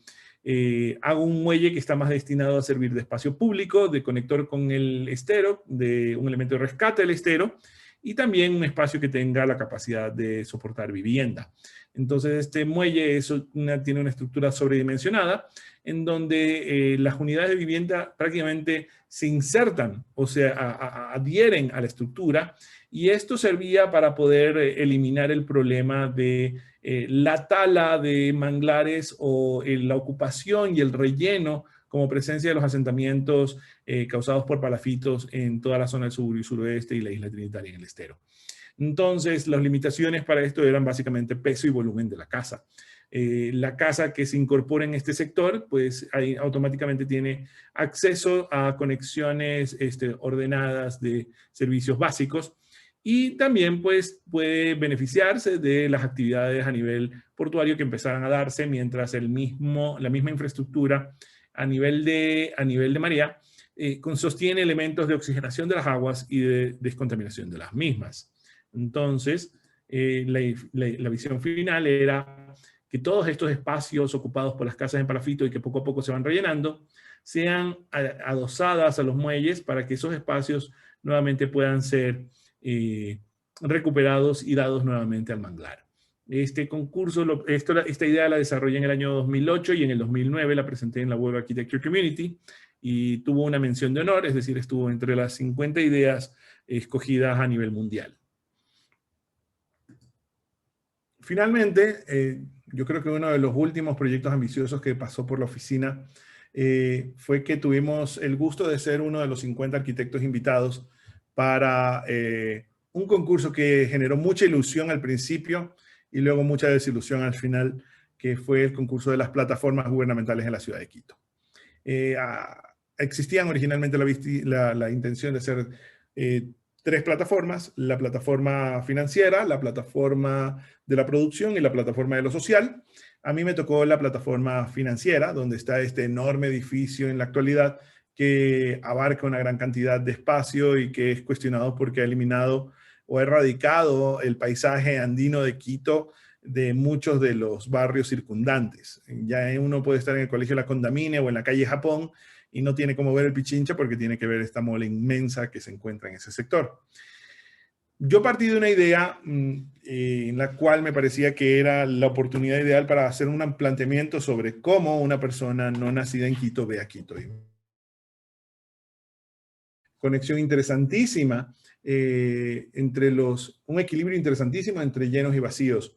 hago un muelle que está más destinado a servir de espacio público, de conector con el estero, de un elemento de rescate del estero, y también un espacio que tenga la capacidad de soportar vivienda. Entonces, este muelle tiene una estructura sobredimensionada, en donde las unidades de vivienda prácticamente se insertan, o sea, adhieren a la estructura, y esto servía para poder eliminar el problema de la tala de manglares o la ocupación y el relleno como presencia de los asentamientos causados por palafitos en toda la zona del sur y suroeste y la isla Trinitaria en el estero. Entonces, las limitaciones para esto eran básicamente peso y volumen de la casa. La casa que se incorpora en este sector, pues ahí automáticamente tiene acceso a conexiones ordenadas de servicios básicos y también pues puede beneficiarse de las actividades a nivel portuario que empezaran a darse mientras la misma infraestructura a nivel de marea sostiene elementos de oxigenación de las aguas y de descontaminación de las mismas. Entonces, la visión final era que todos estos espacios ocupados por las casas en palafito y que poco a poco se van rellenando, sean adosadas a los muelles para que esos espacios nuevamente puedan ser recuperados y dados nuevamente al manglar. Este concurso, esta idea la desarrollé en el año 2008 y en el 2009 la presenté en la Web Architecture Community y tuvo una mención de honor, es decir, estuvo entre las 50 ideas escogidas a nivel mundial. Finalmente, yo creo que uno de los últimos proyectos ambiciosos que pasó por la oficina fue que tuvimos el gusto de ser uno de los 50 arquitectos invitados para un concurso que generó mucha ilusión al principio y luego mucha desilusión al final, que fue el concurso de las plataformas gubernamentales en la ciudad de Quito. Existían originalmente la intención de hacer 3 plataformas: la plataforma financiera, la plataforma de la producción y la plataforma de lo social. A mí me tocó la plataforma financiera, donde está este enorme edificio en la actualidad que abarca una gran cantidad de espacio y que es cuestionado porque ha eliminado o ha erradicado el paisaje andino de Quito de muchos de los barrios circundantes. Ya uno puede estar en el Colegio La Condamine o en la calle Japón y no tiene cómo ver el Pichincha porque tiene que ver esta mole inmensa que se encuentra en ese sector. yo partí de una idea en la cual me parecía que era la oportunidad ideal para hacer un planteamiento sobre cómo una persona no nacida en Quito ve a Quito. Conexión interesantísima un equilibrio interesantísimo entre llenos y vacíos.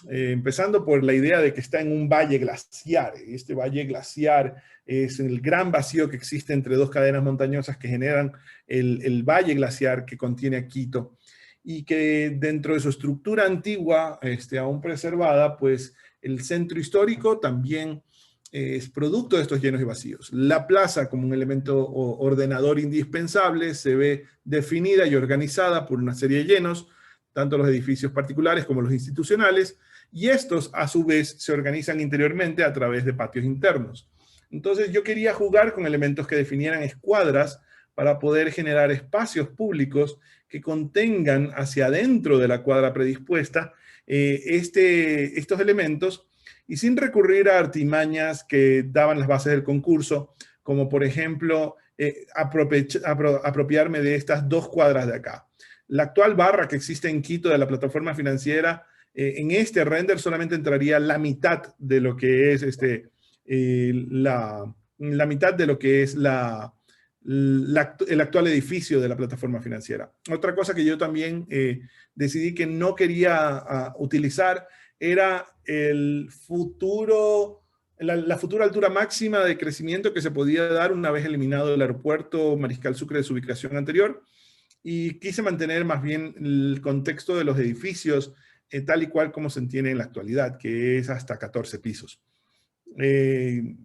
Empezando por la idea de que está en un valle glaciar. Este valle glaciar es el gran vacío que existe entre dos cadenas montañosas que generan el valle glaciar que contiene a Quito, y que dentro de su estructura antigua, aún preservada, pues el centro histórico también es producto de estos llenos y vacíos. La plaza, como un elemento ordenador indispensable, se ve definida y organizada por una serie de llenos, tanto los edificios particulares como los institucionales, y estos a su vez se organizan interiormente a través de patios internos. Entonces yo quería jugar con elementos que definieran escuadras para poder generar espacios públicos que contengan hacia adentro de la cuadra predispuesta estos elementos, y sin recurrir a artimañas que daban las bases del concurso, como por ejemplo apropiarme de estas dos cuadras de acá. La actual barra que existe en Quito de la plataforma financiera, en este render solamente entraría la mitad de lo que es la mitad de lo que es el actual edificio de la plataforma financiera. Otra cosa que yo también decidí que no quería utilizar era la futura altura máxima de crecimiento que se podía dar una vez eliminado el aeropuerto Mariscal Sucre de su ubicación anterior, y quise mantener más bien el contexto de los edificios tal y cual como se entiende en la actualidad, que es hasta 14 pisos. El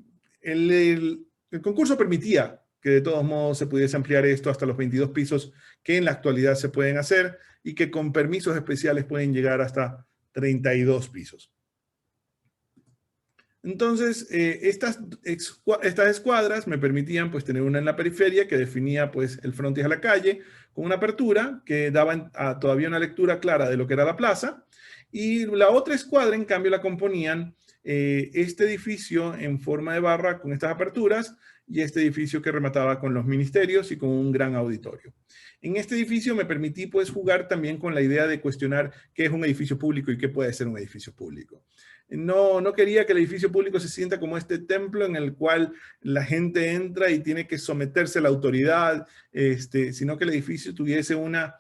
concurso permitía que de todos modos se pudiese ampliar esto hasta los 22 pisos que en la actualidad se pueden hacer, y que con permisos especiales pueden llegar hasta 32 pisos. Entonces, estas escuadras me permitían pues tener una en la periferia que definía pues el frontis a la calle, con una apertura que daba todavía una lectura clara de lo que era la plaza, y la otra escuadra en cambio la componían este edificio en forma de barra con estas aperturas, y este edificio que remataba con los ministerios y con un gran auditorio. En este edificio me permití pues jugar también con la idea de cuestionar qué es un edificio público y qué puede ser un edificio público. No quería que el edificio público se sienta como este templo en el cual la gente entra y tiene que someterse a la autoridad, sino que el edificio tuviese una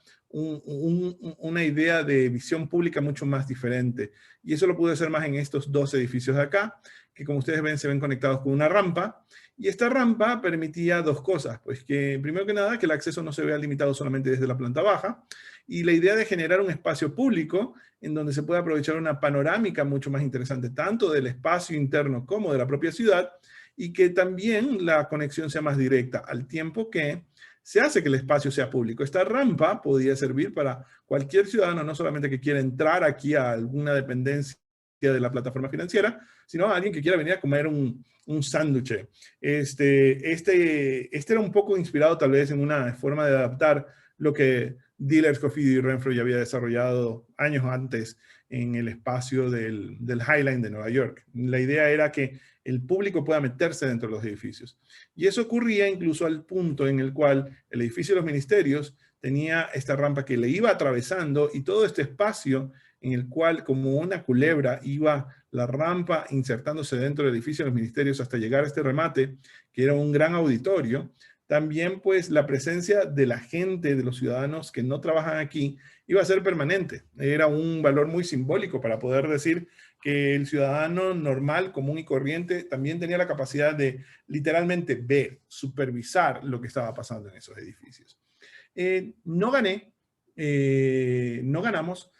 idea de visión pública mucho más diferente. Y eso lo pude hacer más en estos dos edificios de acá, que como ustedes ven se ven conectados con una rampa. Y esta rampa permitía dos cosas, pues que primero que nada que el acceso no se vea limitado solamente desde la planta baja, y la idea de generar un espacio público en donde se pueda aprovechar una panorámica mucho más interesante, tanto del espacio interno como de la propia ciudad, y que también la conexión sea más directa, al tiempo que se hace que el espacio sea público. Esta rampa podía servir para cualquier ciudadano, no solamente que quiera entrar aquí a alguna dependencia de la plataforma financiera, sino a alguien que quiera venir a comer un sándwich. Este era un poco inspirado tal vez en una forma de adaptar lo que Dealers Coffee y Renfro ya había desarrollado años antes en el espacio del High Line de Nueva York. La idea era que el público pueda meterse dentro de los edificios. Y eso ocurría incluso al punto en el cual el edificio de los ministerios tenía esta rampa que le iba atravesando, y todo este espacio en el cual, como una culebra, iba la rampa insertándose dentro del edificio de los ministerios hasta llegar a este remate, que era un gran auditorio. También pues la presencia de la gente, de los ciudadanos que no trabajan aquí, iba a ser permanente. Era un valor muy simbólico para poder decir que el ciudadano normal, común y corriente también tenía la capacidad de literalmente ver, supervisar lo que estaba pasando en esos edificios. No gané, no ganamos,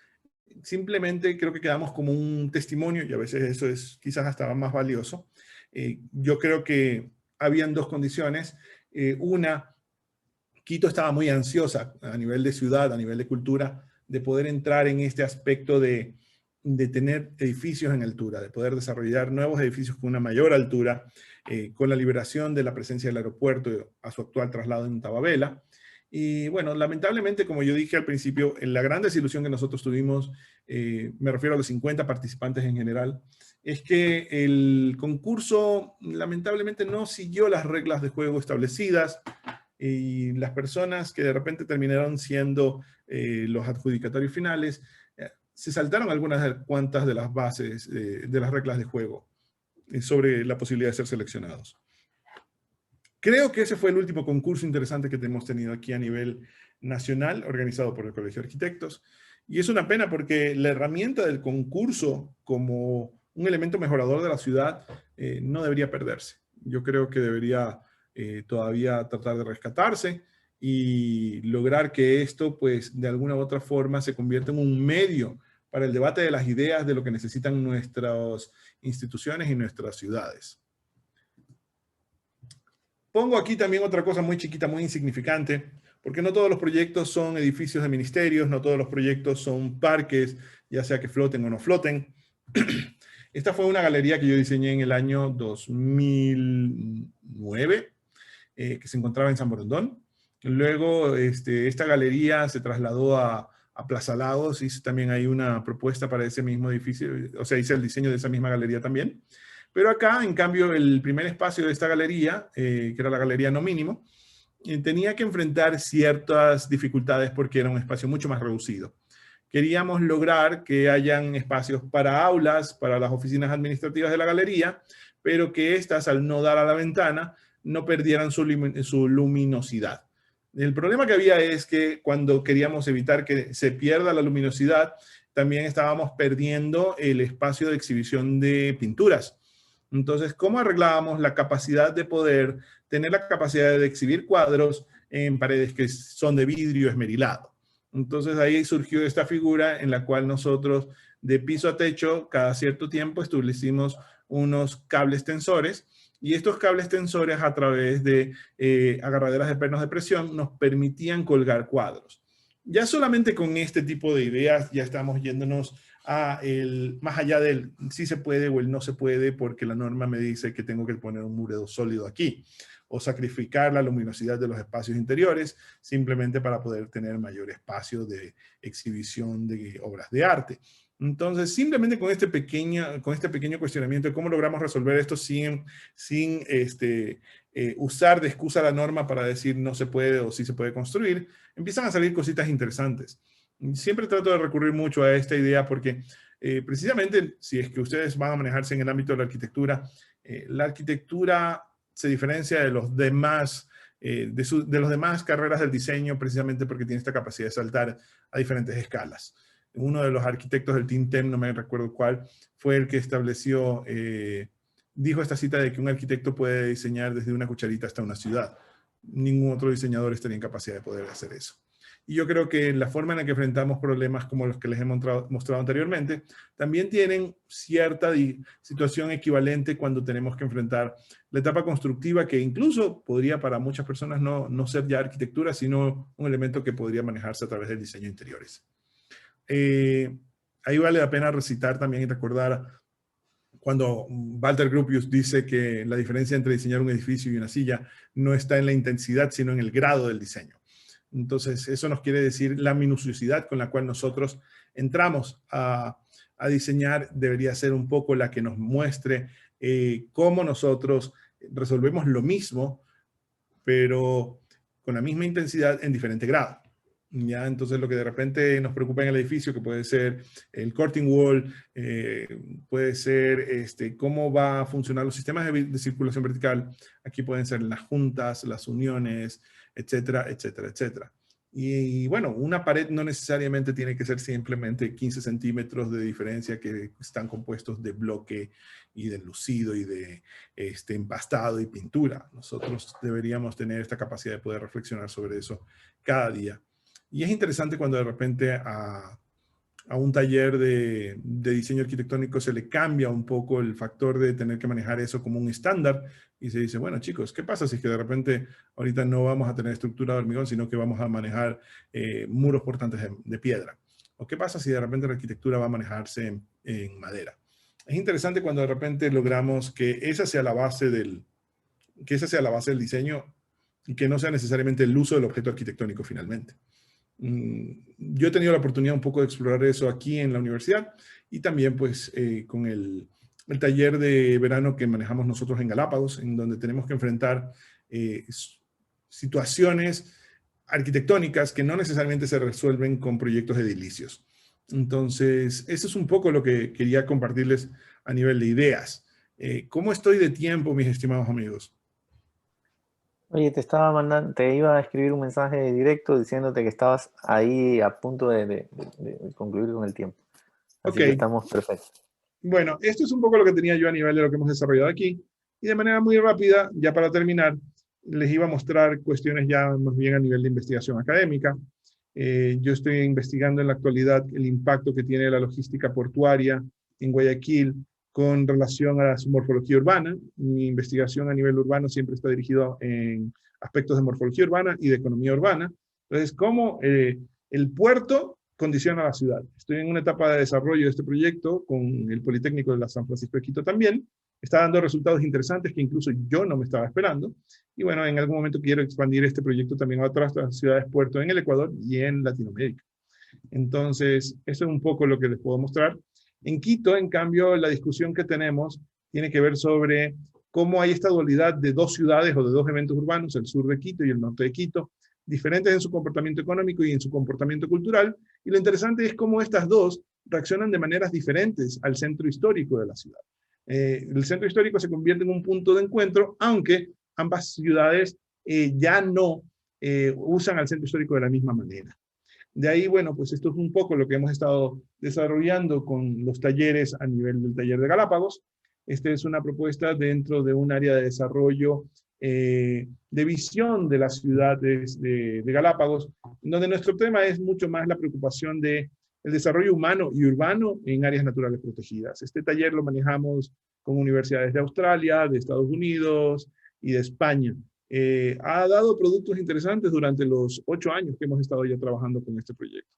simplemente creo que quedamos como un testimonio, y a veces eso es quizás hasta más valioso. Yo creo que habían dos condiciones. Una, Quito estaba muy ansiosa a nivel de ciudad, a nivel de cultura, de poder entrar en este aspecto de tener edificios en altura, de poder desarrollar nuevos edificios con una mayor altura, con la liberación de la presencia del aeropuerto a su actual traslado en Tababela. Y bueno, lamentablemente, como yo dije al principio, en la gran desilusión que nosotros tuvimos, me refiero a los 50 participantes en general, es que el concurso lamentablemente no siguió las reglas de juego establecidas. y las personas que de repente terminaron siendo los adjudicatarios finales, se saltaron algunas cuantas de las bases, de las reglas de juego sobre la posibilidad de ser seleccionados. Creo que ese fue el último concurso interesante que hemos tenido aquí a nivel nacional, organizado por el Colegio de Arquitectos. Y es una pena porque la herramienta del concurso como un elemento mejorador de la ciudad no debería perderse. Yo creo que debería todavía tratar de rescatarse y lograr que esto, pues, de alguna u otra forma se convierta en un medio para el debate de las ideas de lo que necesitan nuestras instituciones y nuestras ciudades. Pongo aquí también otra cosa muy chiquita, muy insignificante, porque no todos los proyectos son edificios de ministerios, no todos los proyectos son parques, ya sea que floten o no floten. Esta fue una galería que yo diseñé en el año 2009, que se encontraba en San Borondón. Luego, esta galería se trasladó a Plaza Lagos, hice también ahí una propuesta para ese mismo edificio, o sea, hice el diseño de esa misma galería también. Pero acá, en cambio, el primer espacio de esta galería, que era la Galería No Mínimo, tenía que enfrentar ciertas dificultades porque era un espacio mucho más reducido. Queríamos lograr que hayan espacios para aulas, para las oficinas administrativas de la galería, pero que éstas, al no dar a la ventana, no perdieran su luminosidad. El problema que había es que cuando queríamos evitar que se pierda la luminosidad, también estábamos perdiendo el espacio de exhibición de pinturas. Entonces, ¿cómo arreglábamos la capacidad de poder tener la capacidad de exhibir cuadros en paredes que son de vidrio esmerilado? Entonces, ahí surgió esta figura en la cual nosotros, de piso a techo, cada cierto tiempo establecimos unos cables tensores, y estos cables tensores, a través de agarraderas de pernos de presión, nos permitían colgar cuadros. Ya solamente con este tipo de ideas ya estamos yéndonos más allá del sí se puede o el no se puede, porque la norma me dice que tengo que poner un muro sólido aquí, o sacrificar la luminosidad de los espacios interiores simplemente para poder tener mayor espacio de exhibición de obras de arte. Entonces, simplemente con este pequeño cuestionamiento de cómo logramos resolver esto sin usar de excusa la norma para decir no se puede o sí se puede construir, empiezan a salir cositas interesantes. Siempre trato de recurrir mucho a esta idea porque precisamente si es que ustedes van a manejarse en el ámbito de la arquitectura se diferencia de los demás, de las demás carreras del diseño, precisamente porque tiene esta capacidad de saltar a diferentes escalas. Uno de los arquitectos del Team TEM, no me recuerdo cuál, fue el que estableció, dijo esta cita de que un arquitecto puede diseñar desde una cucharita hasta una ciudad. Ningún otro diseñador estaría en capacidad de poder hacer eso. Y yo creo que la forma en la que enfrentamos problemas como los que les he mostrado anteriormente, también tienen cierta situación equivalente cuando tenemos que enfrentar la etapa constructiva, que incluso podría para muchas personas no ser ya arquitectura, sino un elemento que podría manejarse a través del diseño de interiores. Ahí vale la pena recitar también y recordar cuando Walter Gropius dice que la diferencia entre diseñar un edificio y una silla no está en la intensidad, sino en el grado del diseño. Entonces, eso nos quiere decir la minuciosidad con la cual nosotros entramos a diseñar debería ser un poco la que nos muestre cómo nosotros resolvemos lo mismo, pero con la misma intensidad en diferente grado. ¿Ya? Entonces, lo que de repente nos preocupa en el edificio, que puede ser el curtain wall, puede ser cómo va a funcionar los sistemas de circulación vertical. Aquí pueden ser las juntas, las uniones, etcétera, etcétera, etcétera. Y bueno, una pared no necesariamente tiene que ser simplemente 15 centímetros de diferencia, que están compuestos de bloque y de lucido y de empastado y pintura. Nosotros deberíamos tener esta capacidad de poder reflexionar sobre eso cada día. Y es interesante cuando de repente a un taller de diseño arquitectónico se le cambia un poco el factor de tener que manejar eso como un estándar y se dice, bueno chicos, ¿qué pasa si es que de repente ahorita no vamos a tener estructura de hormigón, sino que vamos a manejar muros portantes de piedra? ¿O qué pasa si de repente la arquitectura va a manejarse en madera? Es interesante cuando de repente logramos que esa sea la base del diseño y que no sea necesariamente el uso del objeto arquitectónico finalmente. Yo he tenido la oportunidad un poco de explorar eso aquí en la universidad y también pues con el taller de verano que manejamos nosotros en Galápagos, en donde tenemos que enfrentar situaciones arquitectónicas que no necesariamente se resuelven con proyectos edilicios. Entonces, eso es un poco lo que quería compartirles a nivel de ideas. ¿Cómo estoy de tiempo, mis estimados amigos? Oye, te iba a escribir un mensaje directo diciéndote que estabas ahí a punto de concluir con el tiempo. Así Ok. que estamos perfectos. Bueno, esto es un poco lo que tenía yo a nivel de lo que hemos desarrollado aquí. Y de manera muy rápida, ya para terminar, les iba a mostrar cuestiones ya más bien a nivel de investigación académica. Yo estoy investigando en la actualidad el impacto que tiene la logística portuaria en Guayaquil con relación a su morfología urbana. Mi investigación a nivel urbano siempre está dirigida en aspectos de morfología urbana y de economía urbana. Entonces, cómo el puerto condiciona a la ciudad. Estoy en una etapa de desarrollo de este proyecto con el Politécnico de la San Francisco de Quito también. Está dando resultados interesantes que incluso yo no me estaba esperando. Y bueno, en algún momento quiero expandir este proyecto también a otras ciudades puerto en el Ecuador y en Latinoamérica. Entonces, eso es un poco lo que les puedo mostrar. En Quito, en cambio, la discusión que tenemos tiene que ver sobre cómo hay esta dualidad de dos ciudades o de dos eventos urbanos, el sur de Quito y el norte de Quito, diferentes en su comportamiento económico y en su comportamiento cultural. Y lo interesante es cómo estas dos reaccionan de maneras diferentes al centro histórico de la ciudad. El centro histórico se convierte en un punto de encuentro, aunque ambas ciudades ya no usan al centro histórico de la misma manera. De ahí, bueno, pues esto es un poco lo que hemos estado desarrollando con los talleres a nivel del taller de Galápagos. Esta es una propuesta dentro de un área de desarrollo de visión de las ciudades de Galápagos, donde nuestro tema es mucho más la preocupación de el desarrollo humano y urbano en áreas naturales protegidas. Este taller lo manejamos con universidades de Australia, de Estados Unidos y de España. Ha dado productos interesantes durante los 8 años que hemos estado ya trabajando con este proyecto.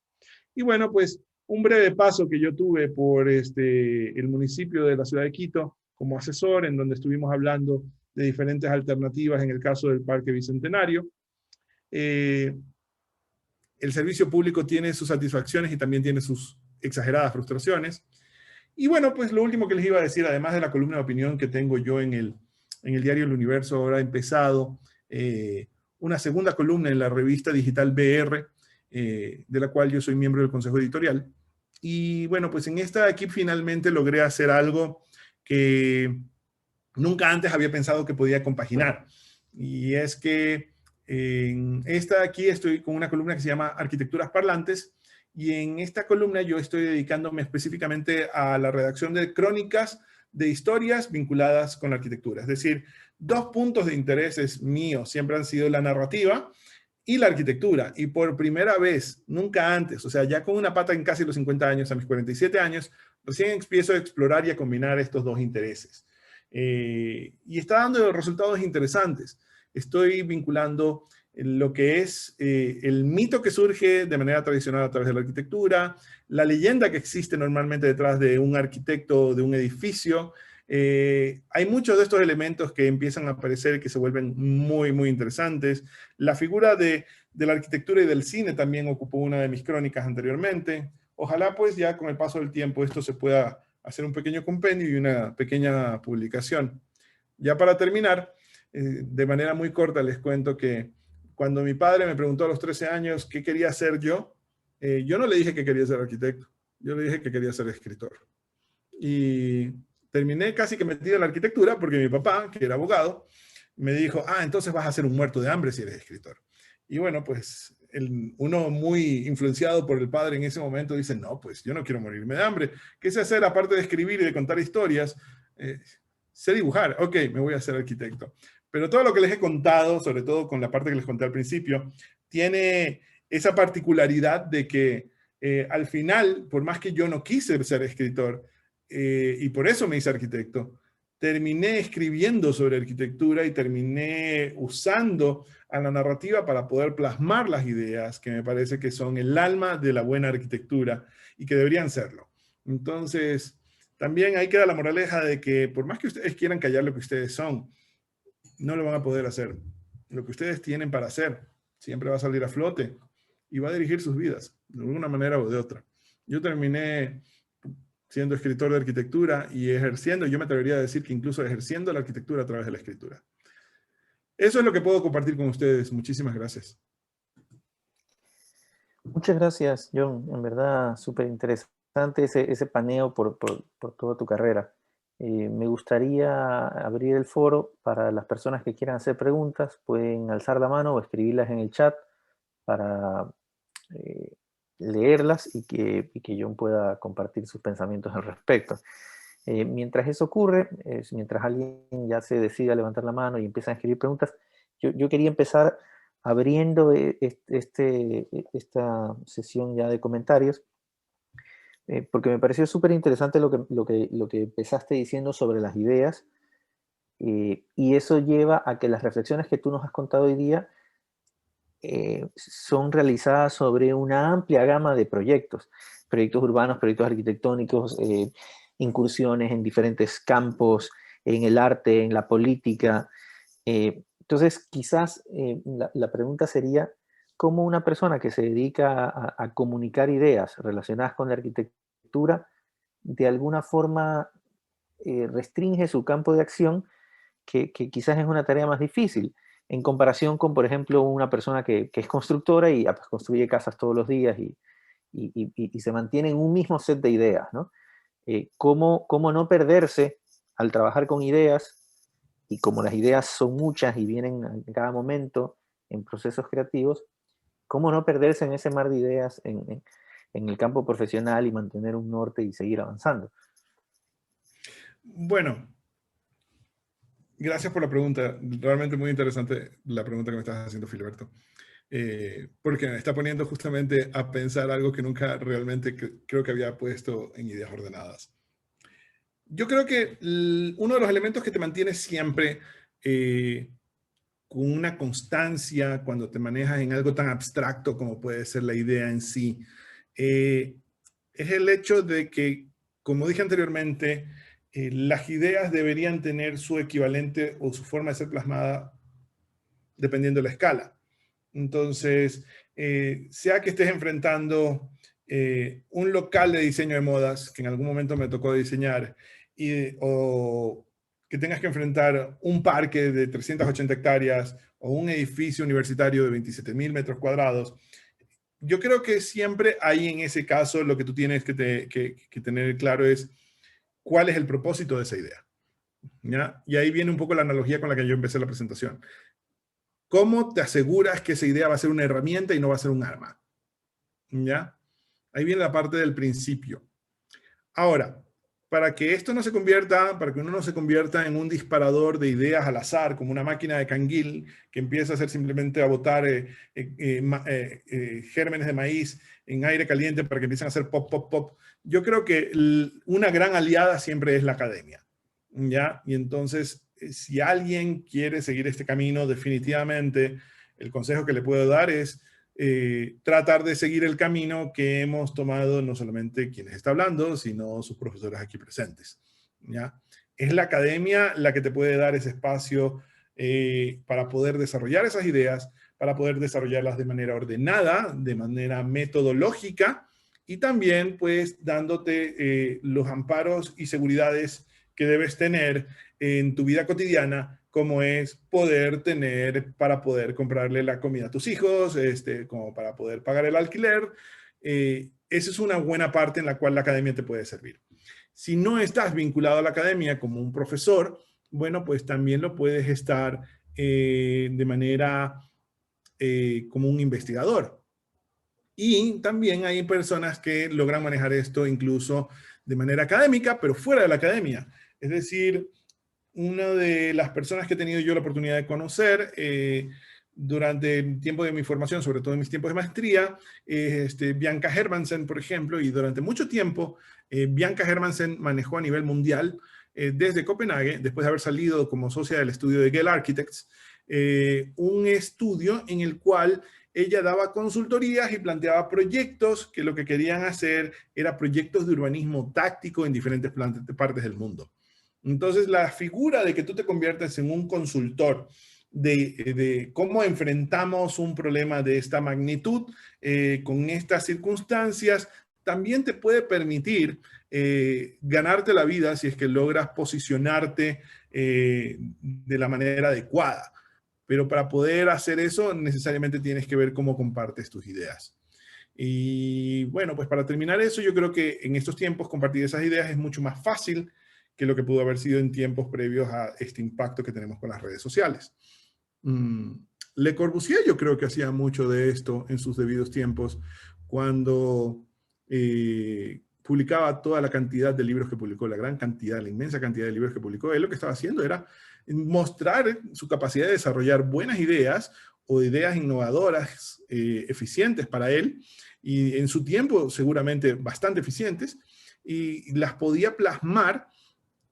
Y bueno, pues un breve paso que yo tuve por el municipio de la ciudad de Quito como asesor, en donde estuvimos hablando de diferentes alternativas en el caso del Parque Bicentenario. El servicio público tiene sus satisfacciones y también tiene sus exageradas frustraciones. Y bueno, pues lo último que les iba a decir, además de la columna de opinión que tengo yo en el diario El Universo, ahora ha empezado una segunda columna en la revista digital BR, de la cual yo soy miembro del consejo editorial. Y bueno, pues en esta aquí finalmente logré hacer algo que nunca antes había pensado que podía compaginar. Y es que en esta aquí estoy con una columna que se llama Arquitecturas Parlantes, y en esta columna yo estoy dedicándome específicamente a la redacción de crónicas de historias vinculadas con la arquitectura. Es decir, dos puntos de interés míos siempre han sido la narrativa y la arquitectura. Y por primera vez, nunca antes, o sea, ya con una pata en casi los 50 años, a mis 47 años, recién empiezo a explorar y a combinar estos dos intereses. Y está dando resultados interesantes. Estoy vinculando lo que es el mito que surge de manera tradicional a través de la arquitectura, la leyenda que existe normalmente detrás de un arquitecto, de un edificio. Hay muchos de estos elementos que empiezan a aparecer y que se vuelven muy, muy interesantes. La figura de la arquitectura y del cine también ocupó una de mis crónicas anteriormente. Ojalá pues ya con el paso del tiempo esto se pueda hacer un pequeño compendio y una pequeña publicación. Ya para terminar, de manera muy corta les cuento que cuando mi padre me preguntó a los 13 años qué quería hacer yo no le dije que quería ser arquitecto, yo le dije que quería ser escritor. Y terminé casi que metido en la arquitectura porque mi papá, que era abogado, me dijo, entonces vas a ser un muerto de hambre si eres escritor. Y bueno, pues uno muy influenciado por el padre en ese momento dice, no, pues yo no quiero morirme de hambre. ¿Qué sé hacer aparte de escribir y de contar historias? Sé dibujar, ok, me voy a ser arquitecto. Pero todo lo que les he contado, sobre todo con la parte que les conté al principio, tiene esa particularidad de que al final, por más que yo no quise ser escritor, y por eso me hice arquitecto, terminé escribiendo sobre arquitectura y terminé usando a la narrativa para poder plasmar las ideas que me parece que son el alma de la buena arquitectura y que deberían serlo. Entonces, también ahí queda la moraleja de que por más que ustedes quieran callar lo que ustedes son, no lo van a poder hacer. Lo que ustedes tienen para hacer siempre va a salir a flote y va a dirigir sus vidas de alguna manera o de otra. Yo terminé siendo escritor de arquitectura y ejerciendo, yo me atrevería a decir que incluso ejerciendo la arquitectura a través de la escritura. Eso es lo que puedo compartir con ustedes. Muchísimas gracias. Muchas gracias, John. En verdad, súper interesante ese paneo por toda tu carrera. Me gustaría abrir el foro para las personas que quieran hacer preguntas. Pueden alzar la mano o escribirlas en el chat para eh, leerlas y que John pueda compartir sus pensamientos al respecto. Mientras eso ocurre, mientras alguien ya se decida a levantar la mano y empieza a escribir preguntas, yo quería empezar abriendo esta sesión ya de comentarios, porque me pareció súper interesante lo que empezaste diciendo sobre las ideas, y eso lleva a que las reflexiones que tú nos has contado hoy día son realizadas sobre una amplia gama de proyectos urbanos, proyectos arquitectónicos, incursiones en diferentes campos, en el arte, en la política. Entonces, quizás la pregunta sería, ¿cómo una persona que se dedica a comunicar ideas relacionadas con la arquitectura, de alguna forma restringe su campo de acción, que quizás es una tarea más difícil, en comparación con, por ejemplo, una persona que es constructora y pues, construye casas todos los días y se mantiene en un mismo set de ideas, ¿no? ¿Cómo no perderse al trabajar con ideas? Y como las ideas son muchas y vienen en cada momento en procesos creativos, ¿cómo no perderse en ese mar de ideas en el campo profesional y mantener un norte y seguir avanzando? Bueno, gracias por la pregunta. Realmente muy interesante la pregunta que me estás haciendo, Filiberto. Porque me está poniendo justamente a pensar algo que nunca realmente creo que había puesto en ideas ordenadas. Yo creo que uno de los elementos que te mantiene siempre con una constancia cuando te manejas en algo tan abstracto como puede ser la idea en sí, es el hecho de que, como dije anteriormente, las ideas deberían tener su equivalente o su forma de ser plasmada dependiendo de la escala. Entonces, sea que estés enfrentando un local de diseño de modas, que en algún momento me tocó diseñar, o que tengas que enfrentar un parque de 380 hectáreas o un edificio universitario de 27,000 metros cuadrados, yo creo que siempre ahí en ese caso lo que tú tienes que tener claro es cuál es el propósito de esa idea. ¿Ya? Y ahí viene un poco la analogía con la que yo empecé la presentación. ¿Cómo te aseguras que esa idea va a ser una herramienta y no va a ser un arma? ¿Ya? Ahí viene la parte del principio. Ahora, para que esto no se convierta, para que uno no se convierta en un disparador de ideas al azar, como una máquina de canguil que empieza a hacer simplemente a botar gérmenes de maíz en aire caliente para que empiecen a hacer pop, pop, pop. Yo creo que una gran aliada siempre es la academia. ¿Ya? Y entonces, si alguien quiere seguir este camino, definitivamente el consejo que le puedo dar es tratar de seguir el camino que hemos tomado no solamente quienes está hablando, sino sus profesores aquí presentes. ¿Ya? Es la academia la que te puede dar ese espacio para poder desarrollar esas ideas, para poder desarrollarlas de manera ordenada, de manera metodológica y también pues dándote los amparos y seguridades que debes tener en tu vida cotidiana, como es poder tener para poder comprarle la comida a tus hijos, como para poder pagar el alquiler. Esa es una buena parte en la cual la academia te puede servir. Si no estás vinculado a la academia como un profesor, bueno, pues también lo puedes estar de manera como un investigador. Y también hay personas que logran manejar esto incluso de manera académica, pero fuera de la academia. Es decir, una de las personas que he tenido yo la oportunidad de conocer durante el tiempo de mi formación, sobre todo en mis tiempos de maestría, Bianca Hermansen, por ejemplo, y durante mucho tiempo Bianca Hermansen manejó a nivel mundial desde Copenhague, después de haber salido como socia del estudio de Gale Architects, un estudio en el cual ella daba consultorías y planteaba proyectos que lo que querían hacer era proyectos de urbanismo táctico en diferentes partes del mundo. Entonces, la figura de que tú te conviertes en un consultor de cómo enfrentamos un problema de esta magnitud con estas circunstancias, también te puede permitir ganarte la vida si es que logras posicionarte de la manera adecuada. Pero para poder hacer eso, necesariamente tienes que ver cómo compartes tus ideas. Y bueno, pues para terminar eso, yo creo que en estos tiempos compartir esas ideas es mucho más fácil que lo que pudo haber sido en tiempos previos a este impacto que tenemos con las redes sociales. Le Corbusier yo creo que hacía mucho de esto en sus debidos tiempos cuando publicaba toda la cantidad de libros que publicó, la gran cantidad, la inmensa cantidad de libros que publicó. Él lo que estaba haciendo era mostrar su capacidad de desarrollar buenas ideas o ideas innovadoras, eficientes para él, y en su tiempo seguramente bastante eficientes, y las podía plasmar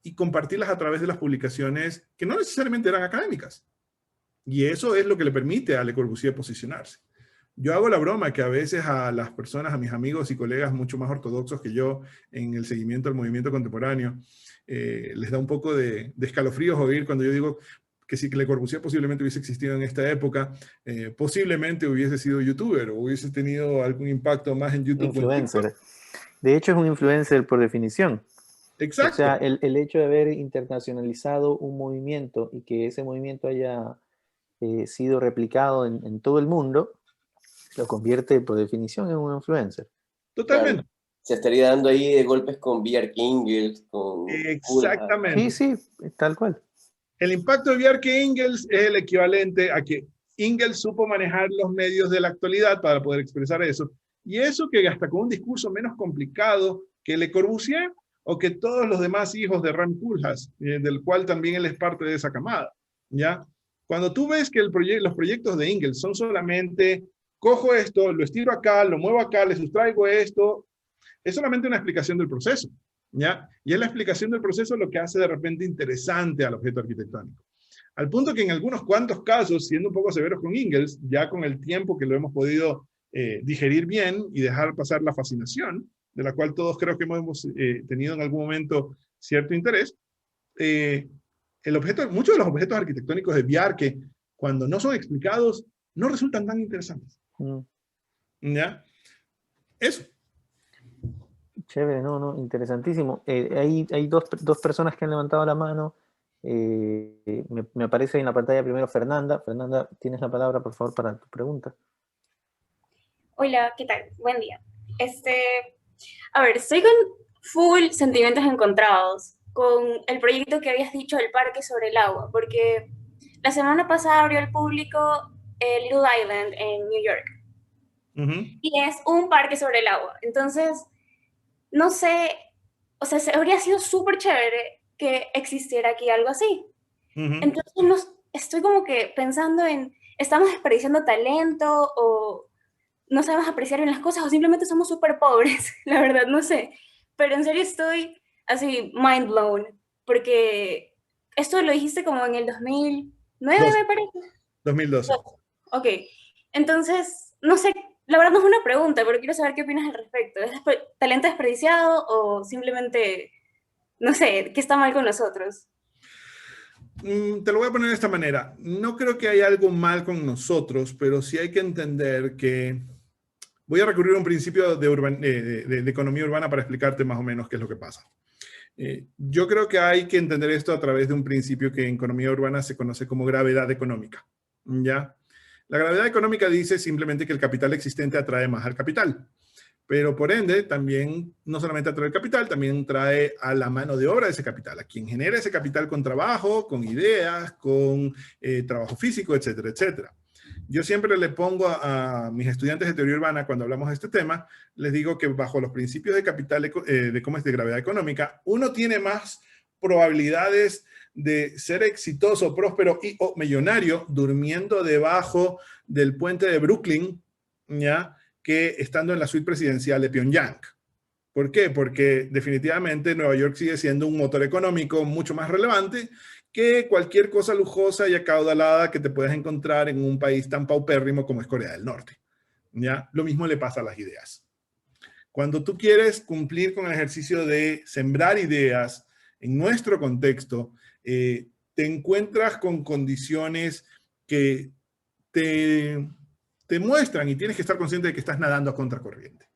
y compartirlas a través de las publicaciones que no necesariamente eran académicas. Y eso es lo que le permite a Le Corbusier posicionarse. Yo hago la broma que a veces a las personas, a mis amigos y colegas mucho más ortodoxos que yo en el seguimiento al movimiento contemporáneo, les da un poco de escalofríos oír cuando yo digo que si Le Corbusier posiblemente hubiese existido en esta época, posiblemente hubiese sido youtuber o hubiese tenido algún impacto más en YouTube. Influencer. De hecho, es un influencer por definición. Exacto. O sea, el hecho de haber internacionalizado un movimiento y que ese movimiento haya sido replicado en todo el mundo, lo convierte por definición en un influencer. Totalmente. Claro. Se estaría dando ahí de golpes con Bjarke Ingels, con... Exactamente. Sí, tal cual. El impacto de Bjarke Ingels es el equivalente a que Ingels supo manejar los medios de la actualidad para poder expresar eso. Y eso que hasta con un discurso menos complicado que Le Corbusier o que todos los demás hijos de Rand Koolhaas, del cual también él es parte de esa camada, ¿ya? Cuando tú ves que los proyectos de Ingels son solamente, cojo esto, lo estiro acá, lo muevo acá, le sustraigo esto, es solamente una explicación del proceso, ¿ya? Y es la explicación del proceso lo que hace de repente interesante al objeto arquitectónico. Al punto que en algunos cuantos casos, siendo un poco severos con Ingels, ya con el tiempo que lo hemos podido digerir bien y dejar pasar la fascinación, de la cual todos creo que hemos tenido en algún momento cierto interés, muchos de los objetos arquitectónicos de Bjarke, cuando no son explicados, no resultan tan interesantes. ¿Ya? Eso. Chévere, no, interesantísimo. Hay dos personas que han levantado la mano. Me aparece en la pantalla primero Fernanda. Fernanda, tienes la palabra, por favor, para tu pregunta. Hola, ¿qué tal? Buen día. A ver, estoy con full sentimientos encontrados con el proyecto que habías dicho del parque sobre el agua, porque la semana pasada abrió al público Little Island en New York. Y es un parque sobre el agua. Entonces, no sé, o sea, habría sido súper chévere que existiera aquí algo así. Entonces, estoy como que pensando en, ¿estamos desperdiciando talento o no sabemos apreciar bien las cosas o simplemente somos súper pobres? La verdad, no sé. Pero en serio estoy así mind blown, porque esto lo dijiste como en el 2009, me parece. 2012. Ok, entonces, no sé, la verdad no es una pregunta, pero quiero saber qué opinas al respecto. ¿Es talento desperdiciado o simplemente, no sé, qué está mal con nosotros? Te lo voy a poner de esta manera. No creo que haya algo mal con nosotros, pero sí hay que entender que... Voy a recurrir a un principio de economía urbana para explicarte más o menos qué es lo que pasa. Yo creo que hay que entender esto a través de un principio que en economía urbana se conoce como gravedad económica, ¿ya? La gravedad económica dice simplemente que el capital existente atrae más al capital, pero por ende también no solamente atrae el capital, también trae a la mano de obra de ese capital, a quien genera ese capital con trabajo, con ideas, con trabajo físico, etcétera, etcétera. Yo siempre le pongo a mis estudiantes de teoría urbana, cuando hablamos de este tema, les digo que bajo los principios de capital, de gravedad económica, uno tiene más probabilidades de ser exitoso, próspero y o millonario durmiendo debajo del puente de Brooklyn, ¿ya?, que estando en la suite presidencial de Pyongyang. ¿Por qué? Porque definitivamente Nueva York sigue siendo un motor económico mucho más relevante que cualquier cosa lujosa y acaudalada que te puedas encontrar en un país tan paupérrimo como es Corea del Norte, ¿ya? Lo mismo le pasa a las ideas. Cuando tú quieres cumplir con el ejercicio de sembrar ideas en nuestro contexto, te encuentras con condiciones que te muestran y tienes que estar consciente de que estás nadando a contracorriente,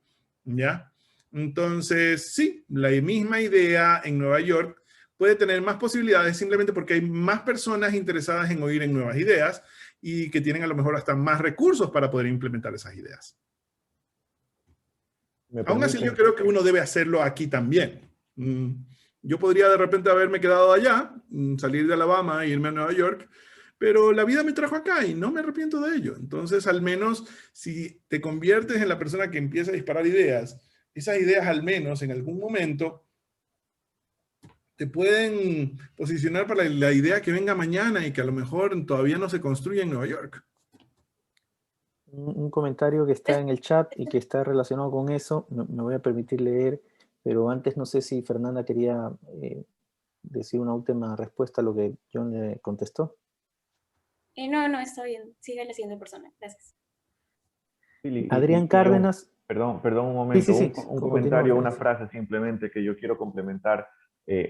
¿ya? Entonces, sí, la misma idea en Nueva York puede tener más posibilidades simplemente porque hay más personas interesadas en oír en nuevas ideas y que tienen a lo mejor hasta más recursos para poder implementar esas ideas. Aún así, yo creo que uno debe hacerlo aquí también. Yo podría de repente haberme quedado allá, salir de Alabama e irme a Nueva York, pero la vida me trajo acá y no me arrepiento de ello. Entonces, al menos, si te conviertes en la persona que empieza a disparar ideas, esas ideas al menos en algún momento te pueden posicionar para la idea que venga mañana y que a lo mejor todavía no se construye en Nueva York. Un comentario que está en el chat y que está relacionado con eso, me voy a permitir leer, pero antes no sé si Fernanda quería decir una última respuesta a lo que John le contestó. No, está bien. Sigue la siguiente persona. Gracias. Adrián Cárdenas. Perdón un momento. Sí, un comentario, una frase simplemente que yo quiero complementar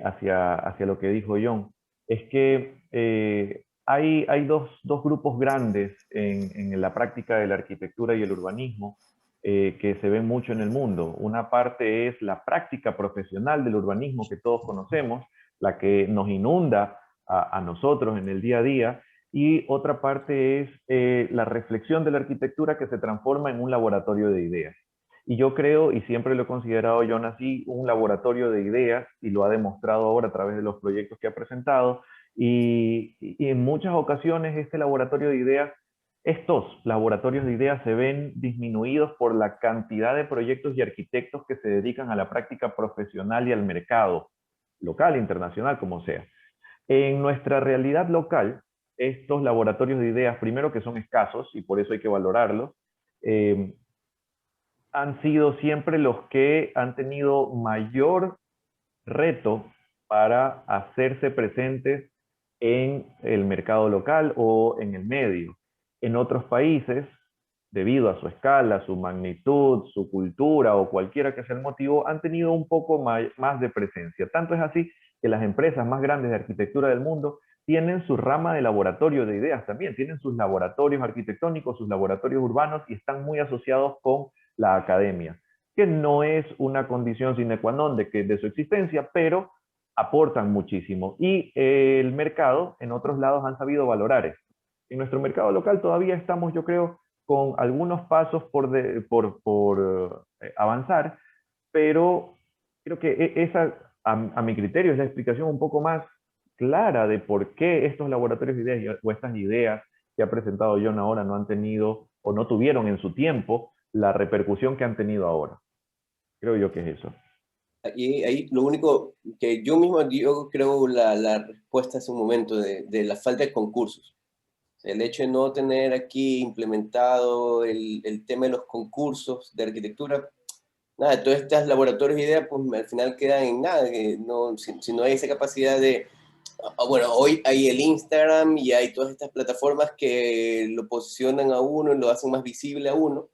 hacia lo que dijo John. Es que hay dos grupos grandes en la práctica de la arquitectura y el urbanismo que se ven mucho en el mundo. Una parte es la práctica profesional del urbanismo que todos conocemos, la que nos inunda a nosotros en el día a día, y otra parte es la reflexión de la arquitectura que se transforma en un laboratorio de ideas. Y yo creo, y siempre lo he considerado John así, un laboratorio de ideas, y lo ha demostrado ahora a través de los proyectos que ha presentado, y en muchas ocasiones este laboratorio de ideas, estos laboratorios de ideas se ven disminuidos por la cantidad de proyectos y arquitectos que se dedican a la práctica profesional y al mercado, local, internacional, como sea. En nuestra realidad local, estos laboratorios de ideas, primero que son escasos, y por eso hay que valorarlos, han sido siempre los que han tenido mayor reto para hacerse presentes en el mercado local o en el medio. En otros países, debido a su escala, su magnitud, su cultura o cualquiera que sea el motivo, han tenido un poco más de presencia. Tanto es así que las empresas más grandes de arquitectura del mundo tienen su rama de laboratorio de ideas también, tienen sus laboratorios arquitectónicos, sus laboratorios urbanos, y están muy asociados con la academia, que no es una condición sine qua non de su existencia, pero aportan muchísimo. Y el mercado, en otros lados, han sabido valorar esto. En nuestro mercado local todavía estamos, yo creo, con algunos pasos por avanzar, pero creo que esa, a mi criterio, es la explicación un poco más clara de por qué estos laboratorios de ideas o estas ideas que ha presentado John ahora no han tenido o no tuvieron en su tiempo la repercusión que han tenido ahora. Creo yo que es eso. Y ahí lo único que yo creo la respuesta hace un momento de la falta de concursos. El hecho de no tener aquí implementado el tema de los concursos de arquitectura, nada, todos estos laboratorios de ideas pues al final quedan en nada, si no hay esa capacidad de... Bueno, hoy hay el Instagram y hay todas estas plataformas que lo posicionan a uno y lo hacen más visible a uno.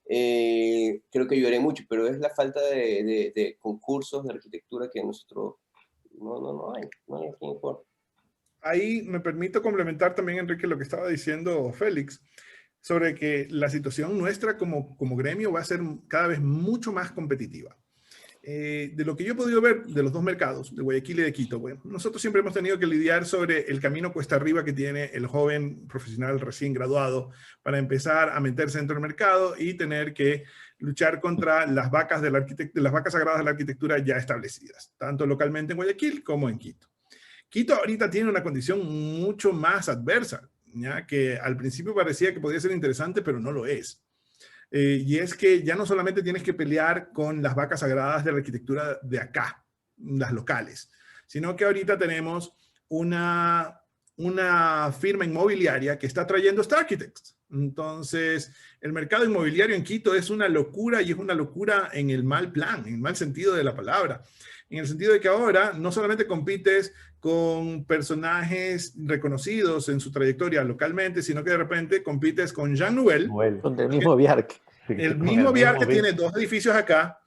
Creo que ayudaría mucho, pero es la falta de concursos de arquitectura que nosotros no hay aquí en Ecuador. Ahí me permito complementar también, Enrique, lo que estaba diciendo Félix, sobre que la situación nuestra como gremio va a ser cada vez mucho más competitiva. De lo que yo he podido ver de los dos mercados, de Guayaquil y de Quito, bueno, nosotros siempre hemos tenido que lidiar sobre el camino cuesta arriba que tiene el joven profesional recién graduado para empezar a meterse dentro del mercado y tener que luchar contra las vacas las vacas sagradas de la arquitectura ya establecidas, tanto localmente en Guayaquil como en Quito. Quito ahorita tiene una condición mucho más adversa, ¿ya? Que al principio parecía que podía ser interesante, pero no lo es. Y es que ya no solamente tienes que pelear con las vacas sagradas de la arquitectura de acá, las locales, sino que ahorita tenemos una firma inmobiliaria que está trayendo Star Architects. Entonces, el mercado inmobiliario en Quito es una locura, y es una locura en el mal plan, en el mal sentido de la palabra. En el sentido de que ahora no solamente compites con personajes reconocidos en su trayectoria localmente, sino que de repente compites con Jean Nouvel. Con el mismo Biarc. El mismo Biarc que tiene 2 edificios acá.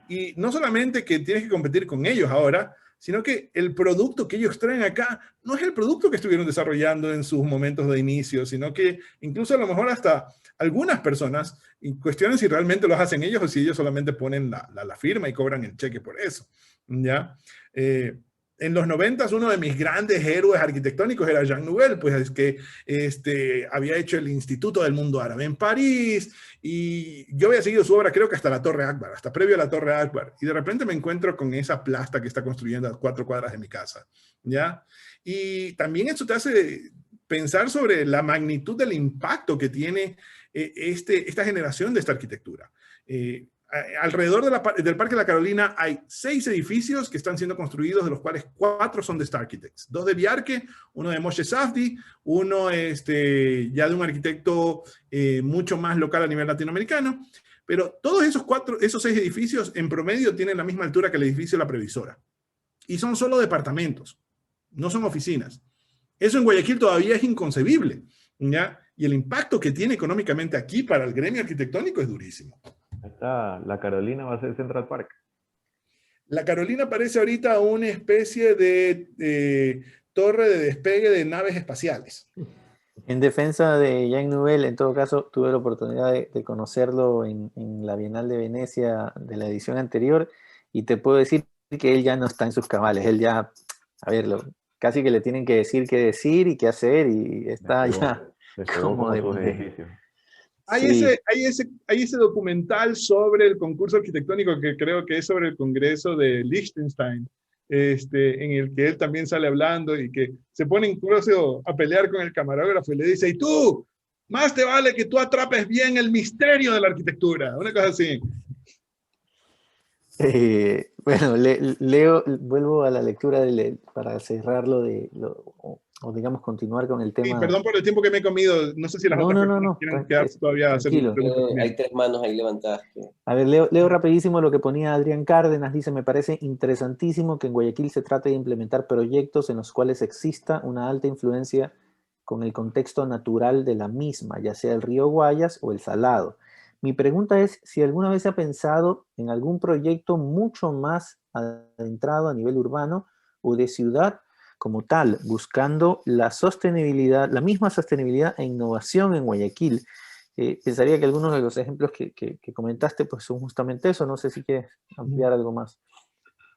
Y no solamente que tienes que competir con ellos ahora, sino que el producto que ellos traen acá no es el producto que estuvieron desarrollando en sus momentos de inicio, sino que incluso a lo mejor hasta algunas personas cuestionan si realmente los hacen ellos o si ellos solamente ponen la firma y cobran el cheque por eso, ¿ya? en los 90 uno de mis grandes héroes arquitectónicos era Jean Nouvel, pues es que había hecho el Instituto del Mundo Árabe en París, y yo había seguido su obra creo que hasta la Torre Akbar, hasta previo a la Torre Akbar, y de repente me encuentro con esa plasta que está construyendo a 4 cuadras de mi casa, ¿ya? Y también eso te hace pensar sobre la magnitud del impacto que tiene esta generación de esta arquitectura. Alrededor del Parque de la Carolina hay 6 edificios que están siendo construidos, de los cuales 4 son de Star Architects. 2 de Bjarke, uno de Moshe Safdie, uno ya de un arquitecto mucho más local a nivel latinoamericano. Pero todos esos 6 edificios en promedio tienen la misma altura que el edificio de la Previsora. Y son solo departamentos, no son oficinas. Eso en Guayaquil todavía es inconcebible, ¿ya? Y el impacto que tiene económicamente aquí para el gremio arquitectónico es durísimo. La Carolina va a ser Central Park. La Carolina parece ahorita una especie de torre de despegue de naves espaciales. En defensa de Jean Nouvel, en todo caso, tuve la oportunidad de conocerlo en la Bienal de Venecia de la edición anterior, y te puedo decir que él ya no está en sus cabales. Él ya, a ver, casi que le tienen que decir qué decir y qué hacer, y está ya como de... Hay ese documental sobre el concurso arquitectónico que creo que es sobre el Congreso de Liechtenstein, en el que él también sale hablando y que se pone incluso a pelear con el camarógrafo y le dice, y tú, más te vale que tú atrapes bien el misterio de la arquitectura, una cosa así. Bueno, leo, vuelvo a la lectura para cerrarlo o digamos continuar con el tema. Sí, perdón por el tiempo que me he comido, no sé si las otras personas quieren quedarse todavía a hacer preguntas. Hay 3 manos ahí levantadas. A ver, leo rapidísimo lo que ponía Adrián Cárdenas. Dice, me parece interesantísimo que en Guayaquil se trate de implementar proyectos en los cuales exista una alta influencia con el contexto natural de la misma, ya sea el río Guayas o el Salado. Mi pregunta es si alguna vez se ha pensado en algún proyecto mucho más adentrado a nivel urbano o de ciudad como tal, buscando la sostenibilidad, la misma sostenibilidad e innovación en Guayaquil. Pensaría que algunos de los ejemplos que comentaste pues son justamente eso. No sé si quieres ampliar algo más.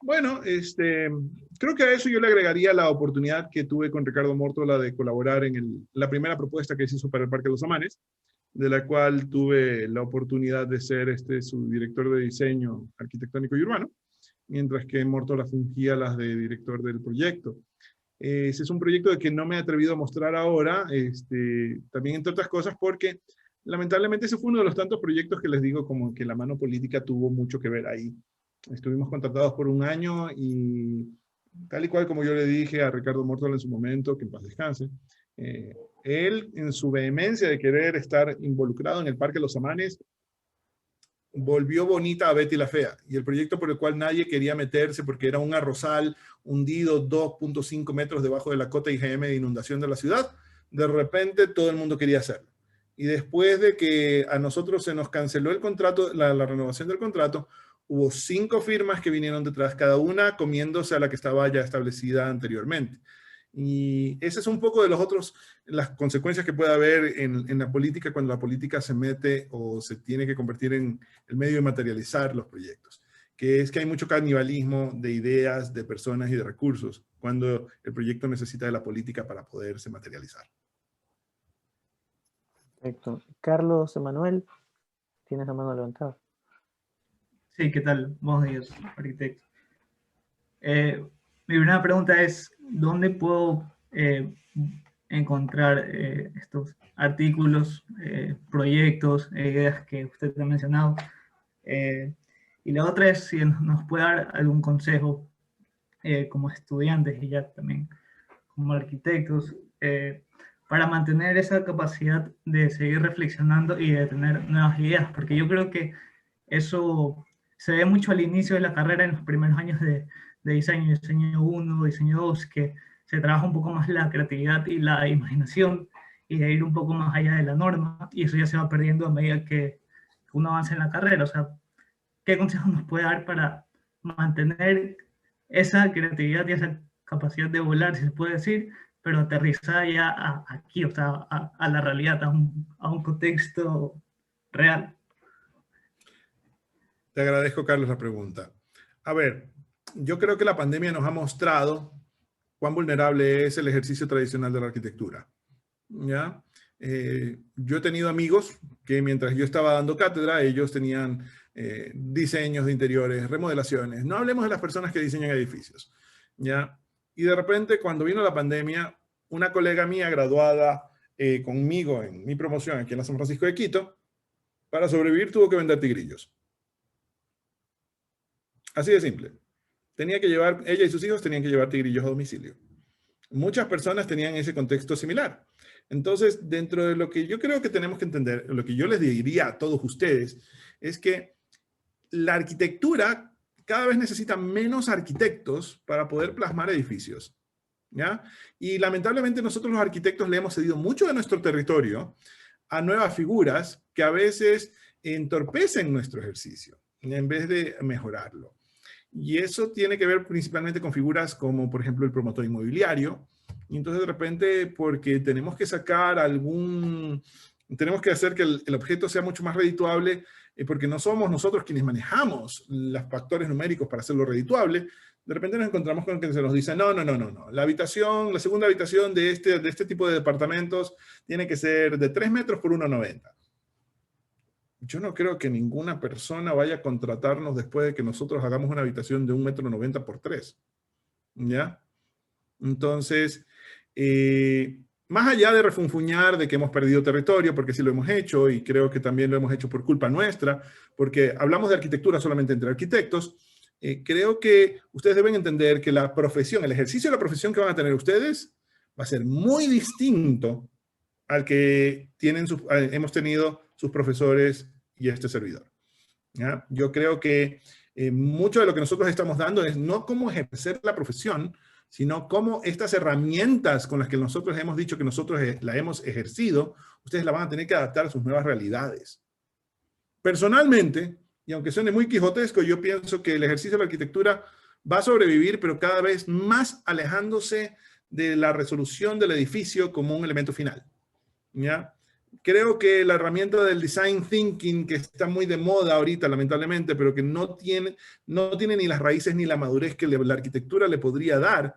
Bueno, creo que a eso yo le agregaría la oportunidad que tuve con Ricardo Mórtola de colaborar en la primera propuesta que se hizo para el Parque de los Amanes, de la cual tuve la oportunidad de ser su director de diseño arquitectónico y urbano, mientras que Mórtola fungía las de director del proyecto. Ese es un proyecto de que no me he atrevido a mostrar ahora, también entre otras cosas porque lamentablemente ese fue uno de los tantos proyectos que les digo como que la mano política tuvo mucho que ver ahí. Estuvimos contratados por 1 año y tal y cual como yo le dije a Ricardo Mórtola en su momento, que en paz descanse, él en su vehemencia de querer estar involucrado en el Parque de los Amanes, volvió bonita a Betty la Fea, y el proyecto por el cual nadie quería meterse porque era un arrozal hundido 2.5 metros debajo de la cota IGM de inundación de la ciudad, de repente todo el mundo quería hacerlo. Y después de que a nosotros se nos canceló el contrato, la renovación del contrato, hubo 5 firmas que vinieron detrás, cada una comiéndose a la que estaba ya establecida anteriormente. Y ese es un poco de las consecuencias que puede haber en la política cuando la política se mete o se tiene que convertir en el medio de materializar los proyectos, que es que hay mucho canibalismo de ideas, de personas y de recursos cuando el proyecto necesita de la política para poderse materializar. Perfecto. Carlos Emanuel, tienes la mano levantada. Sí, ¿qué tal? Buenos días, arquitecto. Mi primera pregunta es, ¿dónde puedo encontrar estos artículos, proyectos, ideas que usted ha mencionado? Y la otra es si nos puede dar algún consejo como estudiantes y ya también como arquitectos para mantener esa capacidad de seguir reflexionando y de tener nuevas ideas, porque yo creo que eso se ve mucho al inicio de la carrera en los primeros años de diseño 1, diseño 2, que se trabaja un poco más la creatividad y la imaginación y de ir un poco más allá de la norma, y eso ya se va perdiendo a medida que uno avanza en la carrera. O sea, ¿qué consejos nos puede dar para mantener esa creatividad y esa capacidad de volar, si se puede decir, pero aterrizada ya aquí, o sea, a la realidad, a un contexto real? Te agradezco, Carlos, la pregunta. A ver, yo creo que la pandemia nos ha mostrado cuán vulnerable es el ejercicio tradicional de la arquitectura. ¿Ya? Yo he tenido amigos que mientras yo estaba dando cátedra, ellos tenían diseños de interiores, remodelaciones. No hablemos de las personas que diseñan edificios. ¿Ya? Y de repente, cuando vino la pandemia, una colega mía graduada conmigo en mi promoción aquí en la San Francisco de Quito, para sobrevivir tuvo que vender tigrillos. Así de simple. Tenía que llevar, ella y sus hijos tenían que llevar tigrillos a domicilio. Muchas personas tenían ese contexto similar. Entonces, dentro de lo que yo creo que tenemos que entender, lo que yo les diría a todos ustedes, es que la arquitectura cada vez necesita menos arquitectos para poder plasmar edificios. ¿Ya? Y lamentablemente nosotros los arquitectos le hemos cedido mucho de nuestro territorio a nuevas figuras que a veces entorpecen nuestro ejercicio en vez de mejorarlo. Y eso tiene que ver principalmente con figuras como, por ejemplo, el promotor inmobiliario. Y entonces, de repente, porque tenemos que sacar tenemos que hacer que el objeto sea mucho más redituable, porque no somos nosotros quienes manejamos los factores numéricos para hacerlo redituable, de repente nos encontramos con que se nos dice, no. La segunda habitación de este tipo de departamentos tiene que ser de 3 metros por 1,90. Yo no creo que ninguna persona vaya a contratarnos después de que nosotros hagamos una habitación de 1,90 m por 3. ¿Ya? Entonces, más allá de refunfuñar de que hemos perdido territorio, porque sí lo hemos hecho, y creo que también lo hemos hecho por culpa nuestra, porque hablamos de arquitectura solamente entre arquitectos, creo que ustedes deben entender que la profesión, el ejercicio de la profesión que van a tener ustedes va a ser muy distinto al que hemos tenido sus profesores y este servidor. ¿Ya? Yo creo que mucho de lo que nosotros estamos dando es no cómo ejercer la profesión, sino cómo estas herramientas con las que nosotros hemos dicho que nosotros la hemos ejercido, ustedes la van a tener que adaptar a sus nuevas realidades. Personalmente, y aunque suene muy quijotesco, yo pienso que el ejercicio de la arquitectura va a sobrevivir, pero cada vez más alejándose de la resolución del edificio como un elemento final. ¿Ya? Creo que la herramienta del design thinking, que está muy de moda ahorita, lamentablemente, pero que no tiene ni las raíces ni la madurez que la arquitectura le podría dar,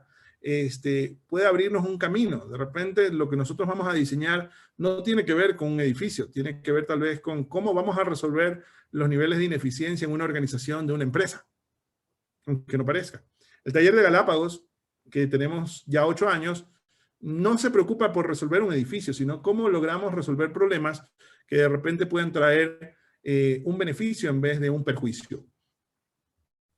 puede abrirnos un camino. De repente, lo que nosotros vamos a diseñar no tiene que ver con un edificio, tiene que ver tal vez con cómo vamos a resolver los niveles de ineficiencia en una organización de una empresa, aunque no parezca. El taller de Galápagos, que tenemos ya 8 años, no se preocupa por resolver un edificio, sino cómo logramos resolver problemas que de repente pueden traer un beneficio en vez de un perjuicio.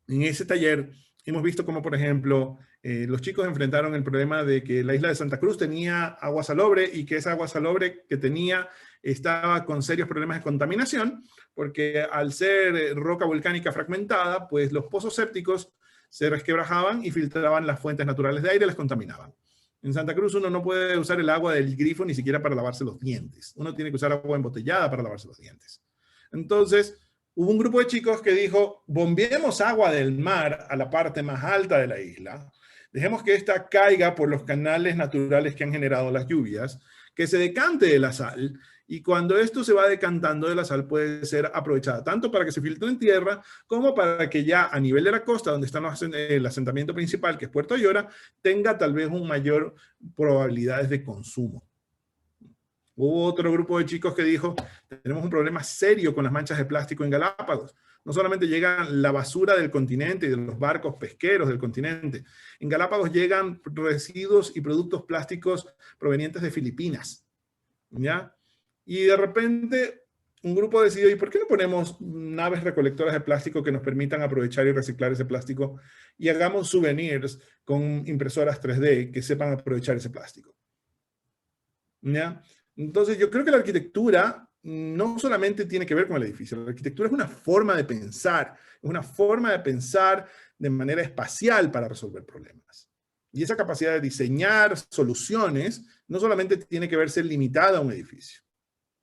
En ese taller hemos visto cómo, por ejemplo, los chicos enfrentaron el problema de que la isla de Santa Cruz tenía agua salobre y que esa agua salobre que tenía estaba con serios problemas de contaminación, porque al ser roca volcánica fragmentada, pues los pozos sépticos se resquebrajaban y filtraban las fuentes naturales de aire y las contaminaban. En Santa Cruz uno no puede usar el agua del grifo ni siquiera para lavarse los dientes. Uno tiene que usar agua embotellada para lavarse los dientes. Entonces, hubo un grupo de chicos que dijo, bombeemos agua del mar a la parte más alta de la isla, dejemos que ésta caiga por los canales naturales que han generado las lluvias, que se decante de la sal, y cuando esto se va decantando de la sal puede ser aprovechada tanto para que se filtre en tierra, como para que ya a nivel de la costa, donde está el asentamiento principal, que es Puerto Ayora, tenga tal vez un mayor probabilidades de consumo. Hubo otro grupo de chicos que dijo, tenemos un problema serio con las manchas de plástico en Galápagos. No solamente llega la basura del continente y de los barcos pesqueros del continente. En Galápagos llegan residuos y productos plásticos provenientes de Filipinas. ¿Ya? Y de repente un grupo decidió, ¿y por qué no ponemos naves recolectoras de plástico que nos permitan aprovechar y reciclar ese plástico? Y hagamos souvenirs con impresoras 3D que sepan aprovechar ese plástico. ¿Ya? Entonces yo creo que la arquitectura no solamente tiene que ver con el edificio. La arquitectura es una forma de pensar. Es una forma de pensar de manera espacial para resolver problemas. Y esa capacidad de diseñar soluciones no solamente tiene que verse limitada a un edificio.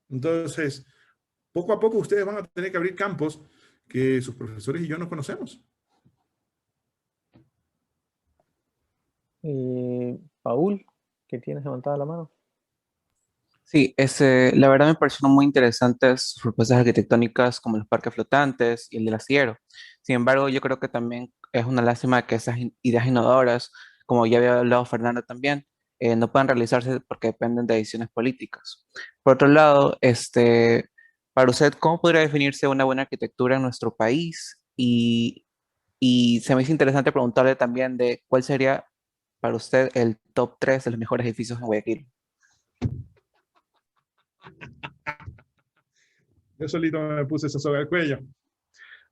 Entonces, poco a poco ustedes van a tener que abrir campos que sus profesores y yo no conocemos. Paul, que tienes levantada la mano. Sí, la verdad me parecieron muy interesantes sus propuestas arquitectónicas como los parques flotantes y el del astillero. Sin embargo, yo creo que también es una lástima que esas ideas innovadoras, como ya había hablado Fernando también, no puedan realizarse porque dependen de decisiones políticas. Por otro lado, para usted, ¿cómo podría definirse una buena arquitectura en nuestro país? Y se me hizo interesante preguntarle también de cuál sería para usted el top 3 de los mejores edificios en Guayaquil. Yo solito me puse esa soga al cuello.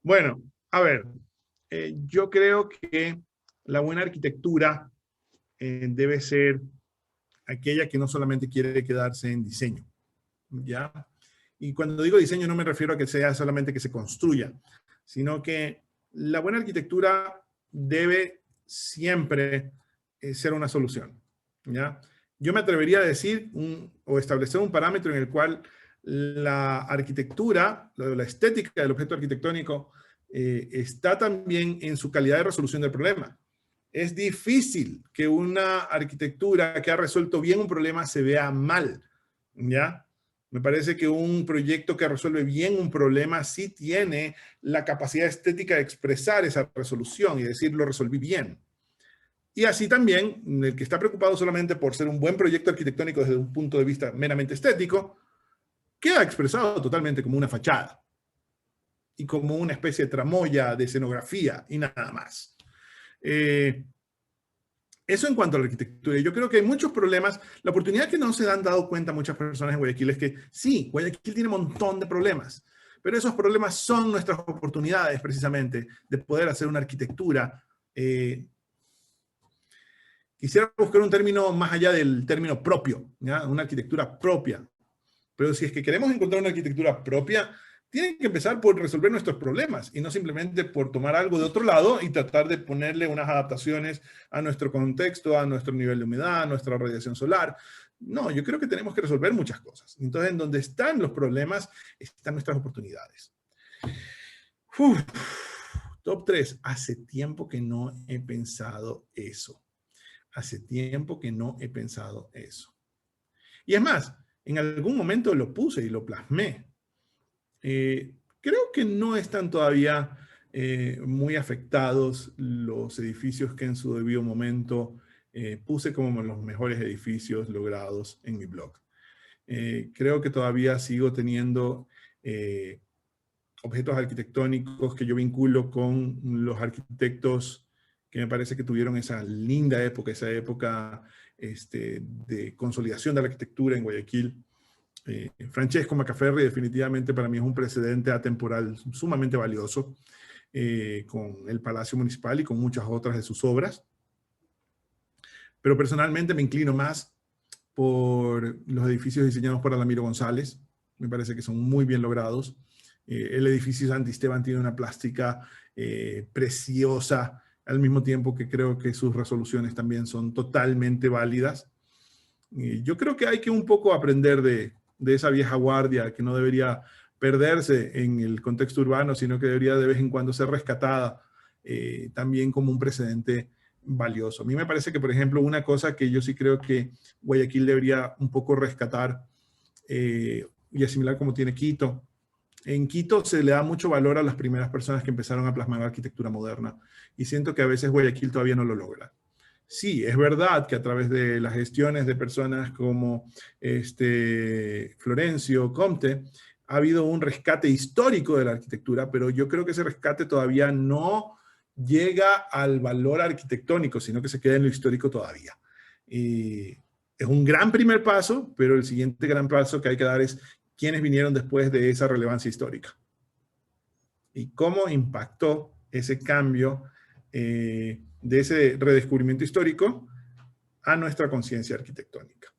Bueno, a ver, yo creo que la buena arquitectura debe ser aquella que no solamente quiere quedarse en diseño, ¿ya? Y cuando digo diseño no me refiero a que sea solamente que se construya, sino que la buena arquitectura debe siempre ser una solución, ¿ya? Yo me atrevería a decir o establecer un parámetro en el cual la arquitectura, la estética del objeto arquitectónico está también en su calidad de resolución del problema. Es difícil que una arquitectura que ha resuelto bien un problema se vea mal, ¿ya? Me parece que un proyecto que resuelve bien un problema sí tiene la capacidad estética de expresar esa resolución y decir, lo resolví bien. Y así también, el que está preocupado solamente por ser un buen proyecto arquitectónico desde un punto de vista meramente estético, queda expresado totalmente como una fachada y como una especie de tramoya de escenografía y nada más. Eso en cuanto a la arquitectura. Yo creo que hay muchos problemas. La oportunidad que no se han dado cuenta muchas personas en Guayaquil es que sí, Guayaquil tiene un montón de problemas, pero esos problemas son nuestras oportunidades precisamente de poder hacer una arquitectura. Quisiera buscar un término más allá del término propio, ¿ya? Una arquitectura propia. Pero si es que queremos encontrar una arquitectura propia, tienen que empezar por resolver nuestros problemas y no simplemente por tomar algo de otro lado y tratar de ponerle unas adaptaciones a nuestro contexto, a nuestro nivel de humedad, a nuestra radiación solar. No, yo creo que tenemos que resolver muchas cosas. Entonces, en donde están los problemas, están nuestras oportunidades. Uf, top 3. Hace tiempo que no he pensado eso. Hace tiempo que no he pensado eso. Y es más, en algún momento lo puse y lo plasmé. Creo que no están todavía muy afectados los edificios que en su debido momento puse como los mejores edificios logrados en mi blog. Creo que todavía sigo teniendo objetos arquitectónicos que yo vinculo con los arquitectos que me parece que tuvieron esa linda época, esa época de consolidación de la arquitectura en Guayaquil. Francesco Macaferri definitivamente para mí es un precedente atemporal sumamente valioso con el Palacio Municipal y con muchas otras de sus obras. Pero personalmente me inclino más por los edificios diseñados por Alamiro González. Me parece que son muy bien logrados. El edificio Santi Esteban tiene una plástica preciosa, al mismo tiempo que creo que sus resoluciones también son totalmente válidas. Yo creo que hay que un poco aprender de esa vieja guardia que no debería perderse en el contexto urbano, sino que debería de vez en cuando ser rescatada también como un precedente valioso. A mí me parece que, por ejemplo, una cosa que yo sí creo que Guayaquil debería un poco rescatar y asimilar como tiene Quito. En Quito se le da mucho valor a las primeras personas que empezaron a plasmar la arquitectura moderna y siento que a veces Guayaquil todavía no lo logra. Sí, es verdad que a través de las gestiones de personas como Florencio Comte, ha habido un rescate histórico de la arquitectura, pero yo creo que ese rescate todavía no llega al valor arquitectónico, sino que se queda en lo histórico todavía. Es un gran primer paso, pero el siguiente gran paso que hay que dar es quiénes vinieron después de esa relevancia histórica y cómo impactó ese cambio de ese redescubrimiento histórico a nuestra conciencia arquitectónica.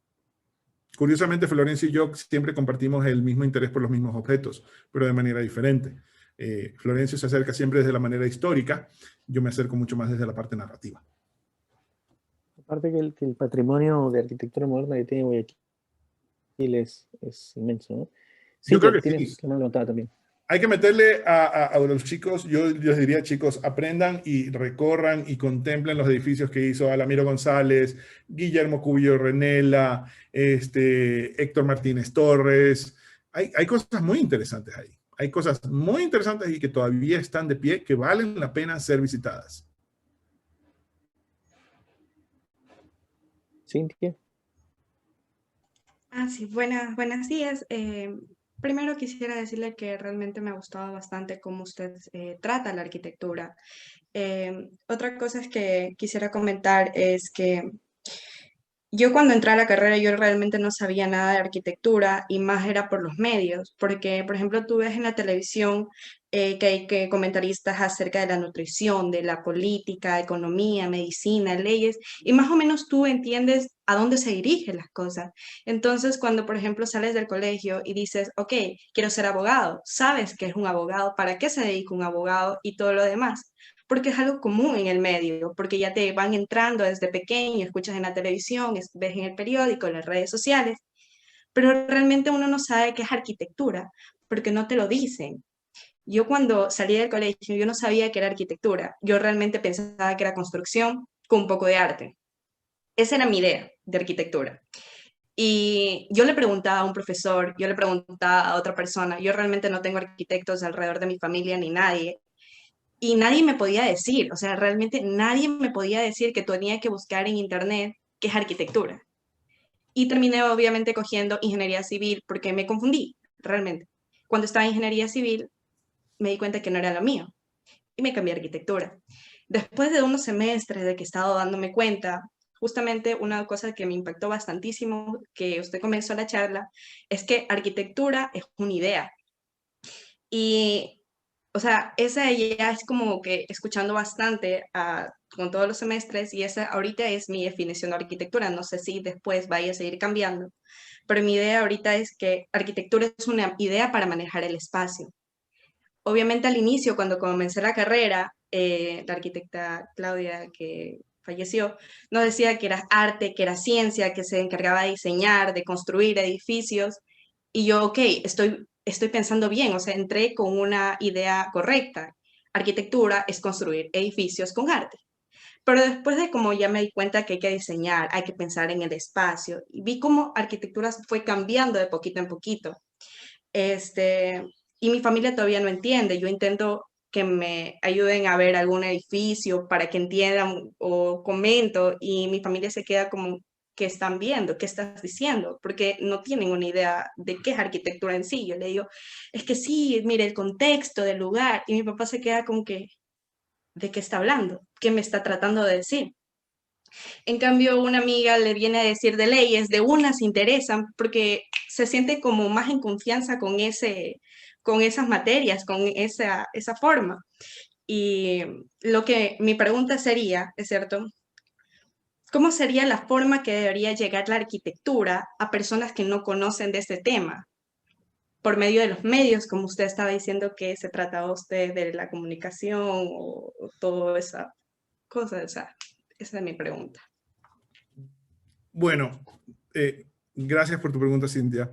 Curiosamente, Florencio y yo siempre compartimos el mismo interés por los mismos objetos, pero de manera diferente. Florencio se acerca siempre desde la manera histórica, yo me acerco mucho más desde la parte narrativa. Aparte que el patrimonio de arquitectura moderna que tiene Guayaquil es inmenso, ¿no? Sí, yo creo que tienes sí. la mano levantada también. hay que meterle a los chicos, yo les diría, chicos, aprendan y recorran y contemplen los edificios que hizo Alamiro González, Guillermo Cubillo Renela, Héctor Martínez Torres. Hay cosas muy interesantes ahí. Hay cosas muy interesantes y que todavía están de pie, que valen la pena ser visitadas. Cintia. Sí, buenos días. Primero quisiera decirle que realmente me ha gustado bastante cómo usted trata la arquitectura. Otra cosa es que quisiera comentar es que yo cuando entré a la carrera yo realmente no sabía nada de arquitectura y más era por los medios, porque por ejemplo tú ves en la televisión que hay comentaristas acerca de la nutrición, de la política, economía, medicina, leyes, y más o menos tú entiendes a dónde se dirigen las cosas. Entonces cuando por ejemplo sales del colegio y dices, ok, quiero ser abogado, sabes que es un abogado, para qué se dedica un abogado y todo lo demás, porque es algo común en el medio, porque ya te van entrando desde pequeño, escuchas en la televisión, ves en el periódico, en las redes sociales, pero realmente uno no sabe qué es arquitectura, porque no te lo dicen. Yo cuando salí del colegio, yo no sabía qué era arquitectura, yo realmente pensaba que era construcción con un poco de arte. Esa era mi idea de arquitectura. Y yo le preguntaba a un profesor, yo le preguntaba a otra persona, yo realmente no tengo arquitectos alrededor de mi familia ni nadie, y nadie me podía decir, o sea, realmente nadie me podía decir que tenía que buscar en internet qué es arquitectura. Y terminé obviamente cogiendo ingeniería civil porque me confundí, realmente. Cuando estaba en ingeniería civil me di cuenta que no era lo mío y me cambié a arquitectura. Después de unos semestres de que he estado dándome cuenta, justamente una cosa que me impactó bastantísimo, que usted comenzó la charla, es que arquitectura es una idea. Y o sea, esa ya es como que escuchando bastante con todos los semestres y esa ahorita es mi definición de arquitectura. No sé si después vaya a seguir cambiando, pero mi idea ahorita es que arquitectura es una idea para manejar el espacio. Obviamente al inicio, cuando comencé la carrera, la arquitecta Claudia, que falleció, nos decía que era arte, que era ciencia, que se encargaba de diseñar, de construir edificios. Y yo, ok, estoy pensando bien, o sea, entré con una idea correcta. Arquitectura es construir edificios con arte. Pero después de como ya me di cuenta que hay que diseñar, hay que pensar en el espacio, y vi cómo arquitectura fue cambiando de poquito en poquito. Y mi familia todavía no entiende. Yo intento que me ayuden a ver algún edificio para que entiendan o comento y mi familia se queda como, ¿qué están viendo? ¿Qué estás diciendo? Porque no tienen una idea de qué es arquitectura en sí. Yo le digo, es que sí, mire el contexto del lugar y mi papá se queda como que, ¿de qué está hablando? ¿Qué me está tratando de decir? En cambio, una amiga le viene a decir de leyes, de una se interesan porque se siente como más en confianza con esas materias, con esa forma. Y mi pregunta sería, ¿es cierto? ¿Cómo sería la forma que debería llegar la arquitectura a personas que no conocen de este tema? Por medio de los medios, como usted estaba diciendo que se trataba usted de la comunicación o toda esa cosa, esa es mi pregunta. Bueno, gracias por tu pregunta, Cintia.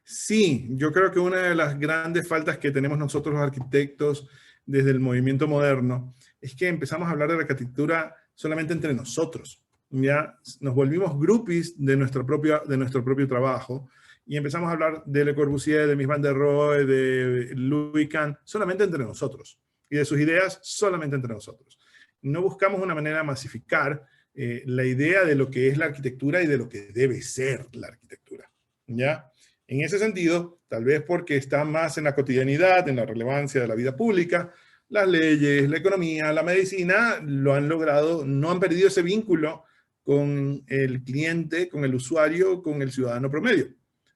Sí, yo creo que una de las grandes faltas que tenemos nosotros los arquitectos desde el movimiento moderno es que empezamos a hablar de la arquitectura solamente entre nosotros. Ya nos volvimos groupies de nuestro propio trabajo y empezamos a hablar de Le Corbusier, de Mies van der Rohe, de Louis Kahn, solamente entre nosotros y de sus ideas solamente entre nosotros. No buscamos una manera de masificar la idea de lo que es la arquitectura y de lo que debe ser la arquitectura, ¿ya? En ese sentido, tal vez porque está más en la cotidianidad, en la relevancia de la vida pública, las leyes, la economía, la medicina lo han logrado, no han perdido ese vínculo con el cliente, con el usuario, con el ciudadano promedio.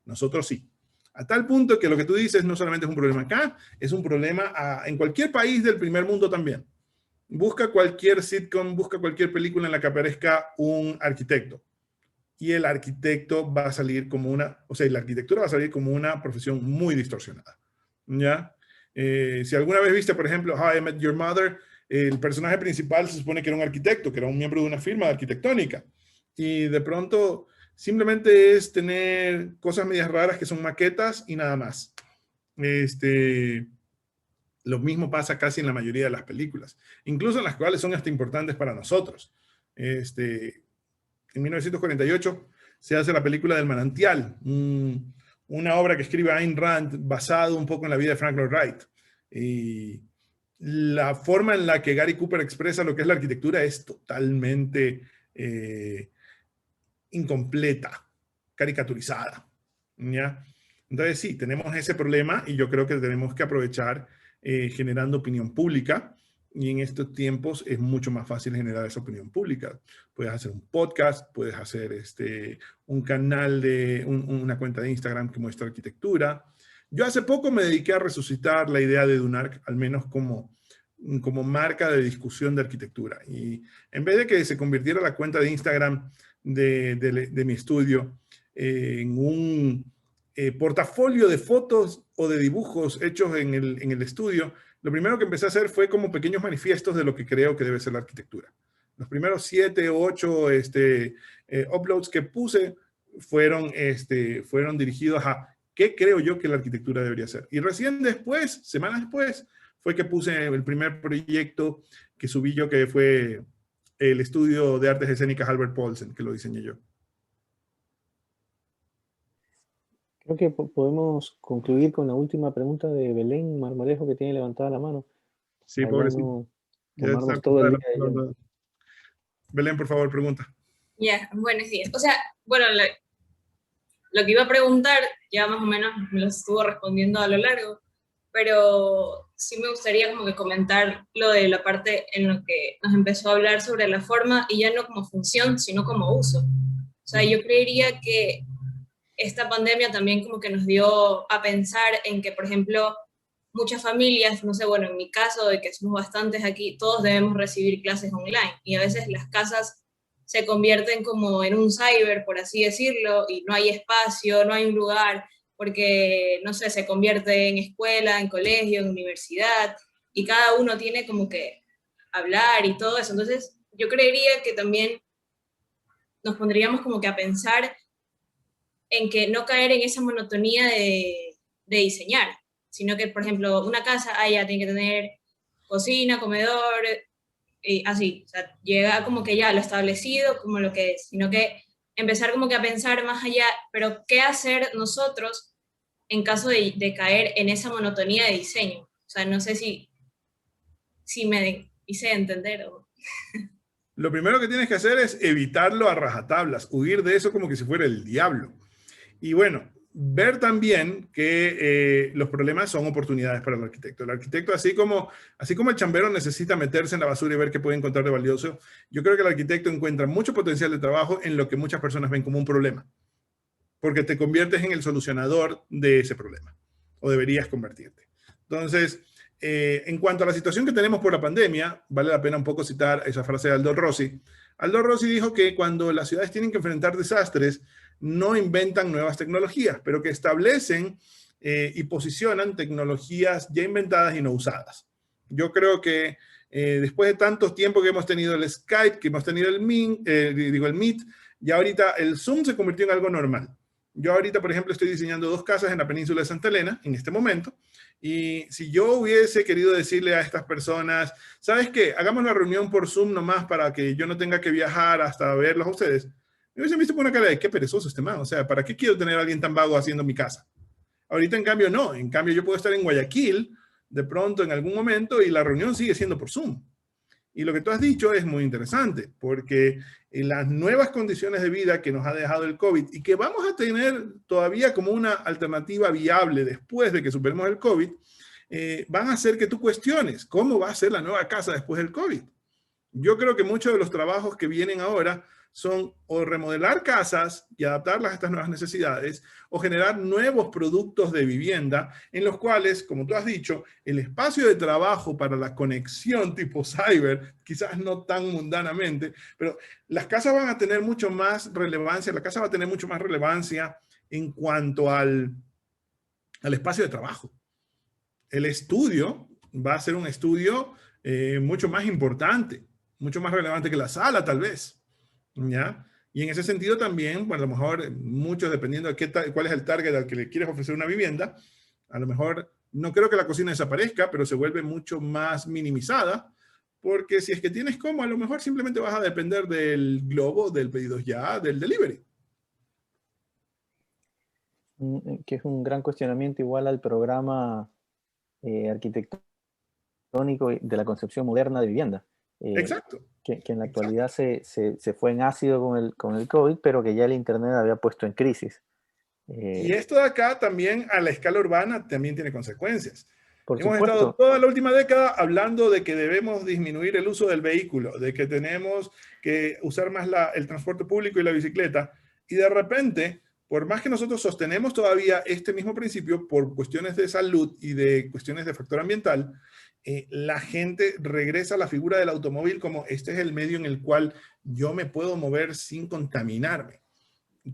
Nosotros sí. A tal punto que lo que tú dices no solamente es un problema acá, es un problema en cualquier país del primer mundo también. Busca cualquier sitcom, busca cualquier película en la que aparezca un arquitecto. Y el arquitecto va a salir como la arquitectura va a salir como una profesión muy distorsionada. ¿Ya? Si alguna vez viste, por ejemplo, How I Met Your Mother, el personaje principal se supone que era un arquitecto, que era un miembro de una firma arquitectónica. Y de pronto simplemente es tener cosas medias raras que son maquetas y nada más. Lo mismo pasa casi en la mayoría de las películas, incluso en las cuales son hasta importantes para nosotros. En 1948 se hace la película del Manantial, una obra que escribe Ayn Rand basado un poco en la vida de Frank Lloyd Wright. Y la forma en la que Gary Cooper expresa lo que es la arquitectura es totalmente incompleta, caricaturizada, ¿ya? Entonces sí, tenemos ese problema y yo creo que tenemos que aprovechar generando opinión pública, y en estos tiempos es mucho más fácil generar esa opinión pública. Puedes hacer un podcast, puedes hacer un canal una cuenta de Instagram que muestra arquitectura. Yo hace poco me dediqué a resucitar la idea de Dunark, al menos como marca de discusión de arquitectura. Y en vez de que se convirtiera la cuenta de Instagram de mi estudio en un portafolio de fotos o de dibujos hechos en el estudio, lo primero que empecé a hacer fue como pequeños manifiestos de lo que creo que debe ser la arquitectura. Los primeros 7 o 8 uploads que puse fueron dirigidos a qué creo yo que la arquitectura debería ser. Y recién después, semanas después, fue que puse el primer proyecto que subí yo, que fue el estudio de artes escénicas Albert Paulsen, que lo diseñé yo. Creo que podemos concluir con la última pregunta de Belén Marmolejo, que tiene levantada la mano. Sí, pobrecito. Tomarnos todo el día. Belén, por favor, pregunta. Ya, buenos días. O sea, bueno, lo que iba a preguntar ya más o menos me lo estuvo respondiendo a lo largo, pero sí me gustaría como que comentar lo de la parte en lo que nos empezó a hablar sobre la forma, y ya no como función, sino como uso. O sea, yo creería que esta pandemia también como que nos dio a pensar en que, por ejemplo, muchas familias, no sé, bueno, en mi caso, de que somos bastantes aquí, todos debemos recibir clases online, y a veces las casas se convierten como en un cyber, por así decirlo, y no hay espacio, no hay un lugar, porque, no sé, se convierte en escuela, en colegio, en universidad, y cada uno tiene como que hablar y todo eso. Entonces, yo creería que también nos pondríamos como que a pensar en que no caer en esa monotonía de diseñar, sino que, por ejemplo, una casa ya tiene que tener cocina, comedor, y así, o sea, llega como que ya lo establecido como lo que es, sino que empezar como que a pensar más allá, pero ¿qué hacer nosotros en caso de caer en esa monotonía de diseño? O sea, no sé si me hice entender o... Lo primero que tienes que hacer es evitarlo a rajatablas, huir de eso como que si fuera el diablo. Y bueno, ver también que los problemas son oportunidades para el arquitecto. El arquitecto, así como el chambero necesita meterse en la basura y ver qué puede encontrar de valioso, yo creo que el arquitecto encuentra mucho potencial de trabajo en lo que muchas personas ven como un problema, porque te conviertes en el solucionador de ese problema, o deberías convertirte. Entonces, en cuanto a la situación que tenemos por la pandemia, vale la pena un poco citar esa frase de Aldo Rossi. Aldo Rossi dijo que cuando las ciudades tienen que enfrentar desastres, no inventan nuevas tecnologías, pero que establecen y posicionan tecnologías ya inventadas y no usadas. Yo creo que después de tanto tiempo que hemos tenido el Skype, que hemos tenido el Meet, ya ahorita el Zoom se convirtió en algo normal. Yo ahorita, por ejemplo, estoy diseñando 2 casas en la península de Santa Elena en este momento, y si yo hubiese querido decirle a estas personas, ¿sabes qué? Hagamos la reunión por Zoom nomás para que yo no tenga que viajar hasta verlos a ustedes. Me hubiesen visto con una cara de qué perezoso este man. O sea, ¿para qué quiero tener a alguien tan vago haciendo mi casa? Ahorita, en cambio, no. En cambio, yo puedo estar en Guayaquil de pronto en algún momento y la reunión sigue siendo por Zoom. Y lo que tú has dicho es muy interesante, porque en las nuevas condiciones de vida que nos ha dejado el COVID y que vamos a tener todavía como una alternativa viable después de que superemos el COVID, van a hacer que tú cuestiones cómo va a ser la nueva casa después del COVID. Yo creo que muchos de los trabajos que vienen ahora son o remodelar casas y adaptarlas a estas nuevas necesidades, o generar nuevos productos de vivienda en los cuales, como tú has dicho, el espacio de trabajo para la conexión tipo cyber, quizás no tan mundanamente, pero las casas van a tener mucho más relevancia, la casa va a tener mucho más relevancia en cuanto al espacio de trabajo. El estudio va a ser un estudio mucho más importante, mucho más relevante que la sala, tal vez. ¿Ya? Y en ese sentido también, bueno, a lo mejor muchos, dependiendo de cuál es el target al que le quieres ofrecer una vivienda, a lo mejor No creo que la cocina desaparezca, pero se vuelve mucho más minimizada, porque si es que tienes cómo, a lo mejor simplemente vas a depender del Globo, del pedidos ya, del delivery. Que es un gran cuestionamiento igual al programa arquitectónico de la concepción moderna de vivienda. Exacto. Que en la actualidad se fue en ácido con el COVID, pero que ya el Internet había puesto en crisis. Y esto de acá también a la escala urbana también tiene consecuencias. Por Hemos supuesto. estado toda la última década hablando de que debemos disminuir el uso del vehículo, de que tenemos que usar más el transporte público y la bicicleta. Y de repente, por más que nosotros sostenemos todavía este mismo principio por cuestiones de salud y de cuestiones de factor ambiental, la gente regresa a la figura del automóvil como este es el medio en el cual yo me puedo mover sin contaminarme.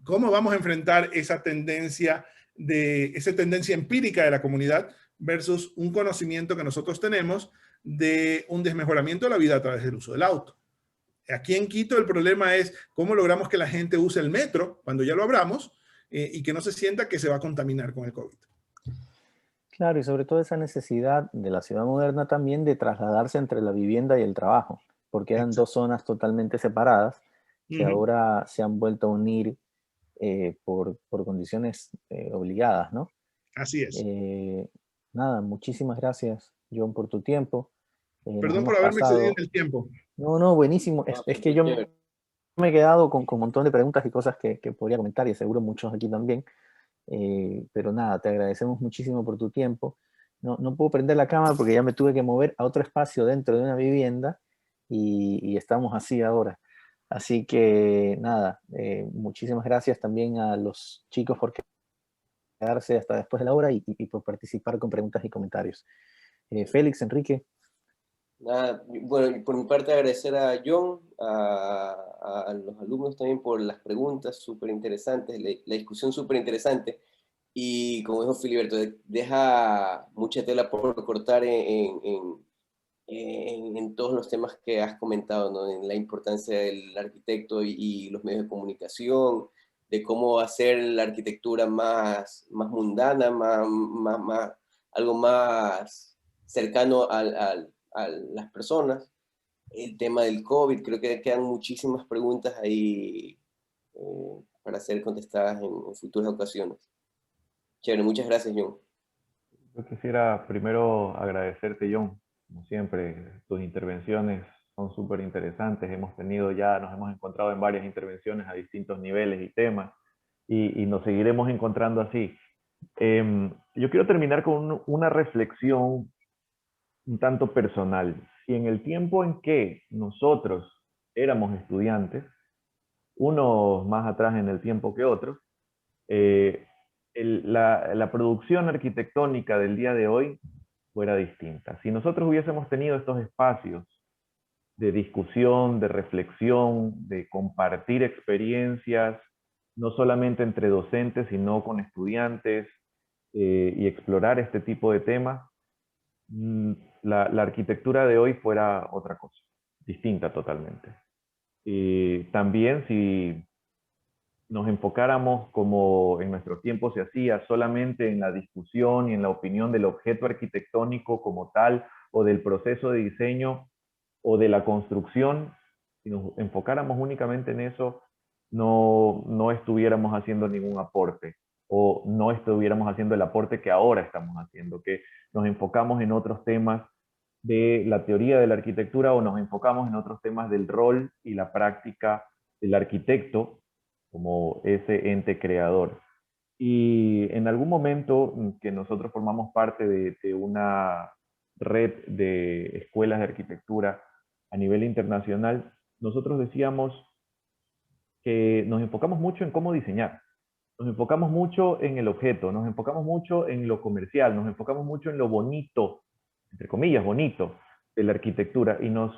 ¿Cómo vamos a enfrentar esa tendencia empírica de la comunidad versus un conocimiento que nosotros tenemos de un desmejoramiento de la vida a través del uso del auto? Aquí en Quito el problema es cómo logramos que la gente use el metro cuando ya lo abramos y que no se sienta que se va a contaminar con el COVID. Claro, y sobre todo esa necesidad de la ciudad moderna también de trasladarse entre la vivienda y el trabajo, porque eran dos zonas totalmente separadas que ahora se han vuelto a unir por condiciones obligadas, ¿no? Así es. Nada, muchísimas gracias, John, por tu tiempo. Perdón por haberme excedido en el tiempo. No, buenísimo. Es que yo me he quedado con un montón de preguntas y cosas que podría comentar y seguro muchos aquí también. Pero nada, te agradecemos muchísimo por tu tiempo. No puedo prender la cámara porque ya me tuve que mover a otro espacio dentro de una vivienda y estamos así ahora. Así que nada, muchísimas gracias también a los chicos por quedarse hasta después de la hora y por participar con preguntas y comentarios. Félix, Enrique. Nada, bueno, por mi parte agradecer a John, a los alumnos también por las preguntas súper interesantes, la discusión súper interesante. Y como dijo Filiberto, deja mucha tela por cortar en todos los temas que has comentado, ¿no? En la importancia del arquitecto y los medios de comunicación, de cómo hacer la arquitectura más mundana, algo más cercano a las personas. El tema del COVID, creo que quedan muchísimas preguntas ahí para ser contestadas en futuras ocasiones. Chévere, muchas gracias, John. Yo quisiera primero agradecerte, John. Como siempre, tus intervenciones son súper interesantes. Nos hemos encontrado en varias intervenciones a distintos niveles y temas, y nos seguiremos encontrando así. Yo quiero terminar con una reflexión un tanto personal. Si en el tiempo en que nosotros éramos estudiantes, unos más atrás en el tiempo que otros, la producción arquitectónica del día de hoy fuera distinta. Si nosotros hubiésemos tenido estos espacios de discusión, de reflexión, de compartir experiencias, no solamente entre docentes, sino con estudiantes, y explorar este tipo de temas, la arquitectura de hoy fuera otra cosa, distinta totalmente. Y también si nos enfocáramos, como en nuestro tiempo se hacía, solamente en la discusión y en la opinión del objeto arquitectónico como tal, o del proceso de diseño, o de la construcción, si nos enfocáramos únicamente en eso, no estuviéramos haciendo ningún aporte, o no estuviéramos haciendo el aporte que ahora estamos haciendo, que nos enfocamos en otros temas de la teoría de la arquitectura, o nos enfocamos en otros temas del rol y la práctica del arquitecto como ese ente creador. Y en algún momento que nosotros formamos parte de una red de escuelas de arquitectura a nivel internacional, nosotros decíamos que nos enfocamos mucho en cómo diseñar, nos enfocamos mucho en el objeto, nos enfocamos mucho en lo comercial, nos enfocamos mucho en lo bonito, entre comillas, bonito, de la arquitectura, y no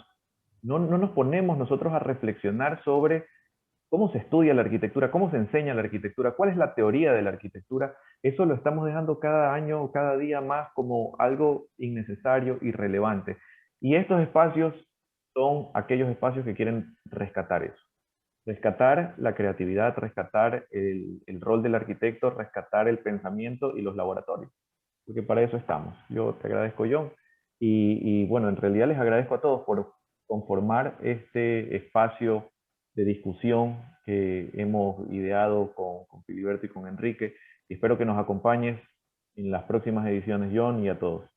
nos ponemos nosotros a reflexionar sobre cómo se estudia la arquitectura, cómo se enseña la arquitectura, cuál es la teoría de la arquitectura. Eso lo estamos dejando cada año, cada día más como algo innecesario, irrelevante. Y estos espacios son aquellos espacios que quieren rescatar eso. Rescatar la creatividad, rescatar el rol del arquitecto, rescatar el pensamiento y los laboratorios. porque para eso estamos. Yo te agradezco, John, y bueno, en realidad les agradezco a todos por conformar este espacio de discusión que hemos ideado con Filiberto y con Enrique, y espero que nos acompañes en las próximas ediciones, John, y a todos.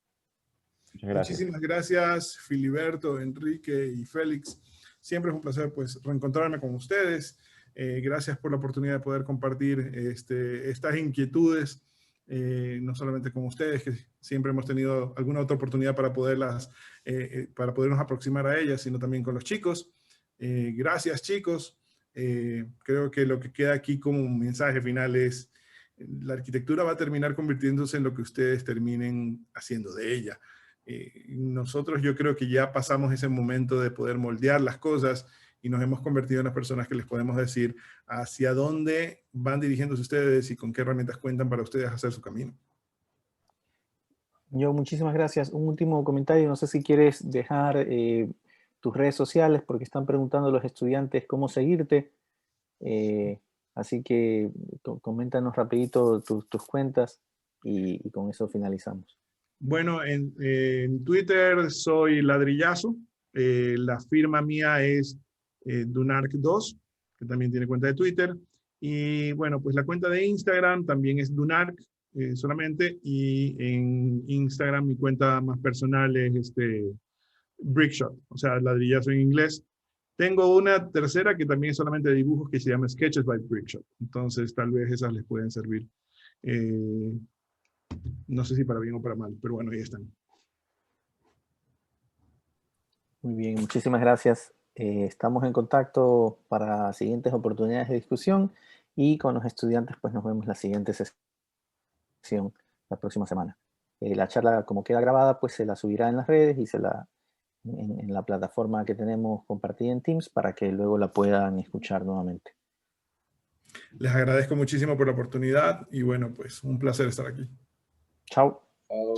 Muchas gracias. Muchísimas gracias, Filiberto, Enrique y Félix. Siempre es un placer pues reencontrarme con ustedes. Gracias por la oportunidad de poder compartir estas inquietudes, no solamente con ustedes, que siempre hemos tenido alguna otra oportunidad para podernos aproximar a ellas, sino también con los chicos. Gracias, chicos. Creo que lo que queda aquí como un mensaje final es: la arquitectura va a terminar convirtiéndose en lo que ustedes terminen haciendo de ella. Nosotros yo creo que ya pasamos ese momento de poder moldear las cosas y nos hemos convertido en las personas que les podemos decir hacia dónde van dirigiéndose ustedes y con qué herramientas cuentan para ustedes hacer su camino. Yo, muchísimas gracias. Un último comentario, no sé si quieres dejar tus redes sociales, porque están preguntando los estudiantes cómo seguirte. Así que coméntanos rapidito tus cuentas y con eso finalizamos. Bueno, en Twitter soy Ladrillazo. La firma mía es Dunark2, que también tiene cuenta de Twitter. Y bueno, pues la cuenta de Instagram también es Dunark solamente. Y en Instagram mi cuenta más personal es Brickshot, o sea, Ladrillazo en inglés. Tengo una tercera que también es solamente de dibujos, que se llama Sketches by Brickshot. Entonces tal vez esas les pueden servir. No sé si para bien o para mal, pero bueno, ahí están. Muy bien, muchísimas gracias. Estamos en contacto para siguientes oportunidades de discusión, y con los estudiantes pues nos vemos la siguiente sesión la próxima semana. La charla, como queda grabada, pues se la subirá en las redes y en la plataforma que tenemos compartida en Teams, para que luego la puedan escuchar nuevamente. Les agradezco muchísimo por la oportunidad y bueno, pues un placer estar aquí. Chao.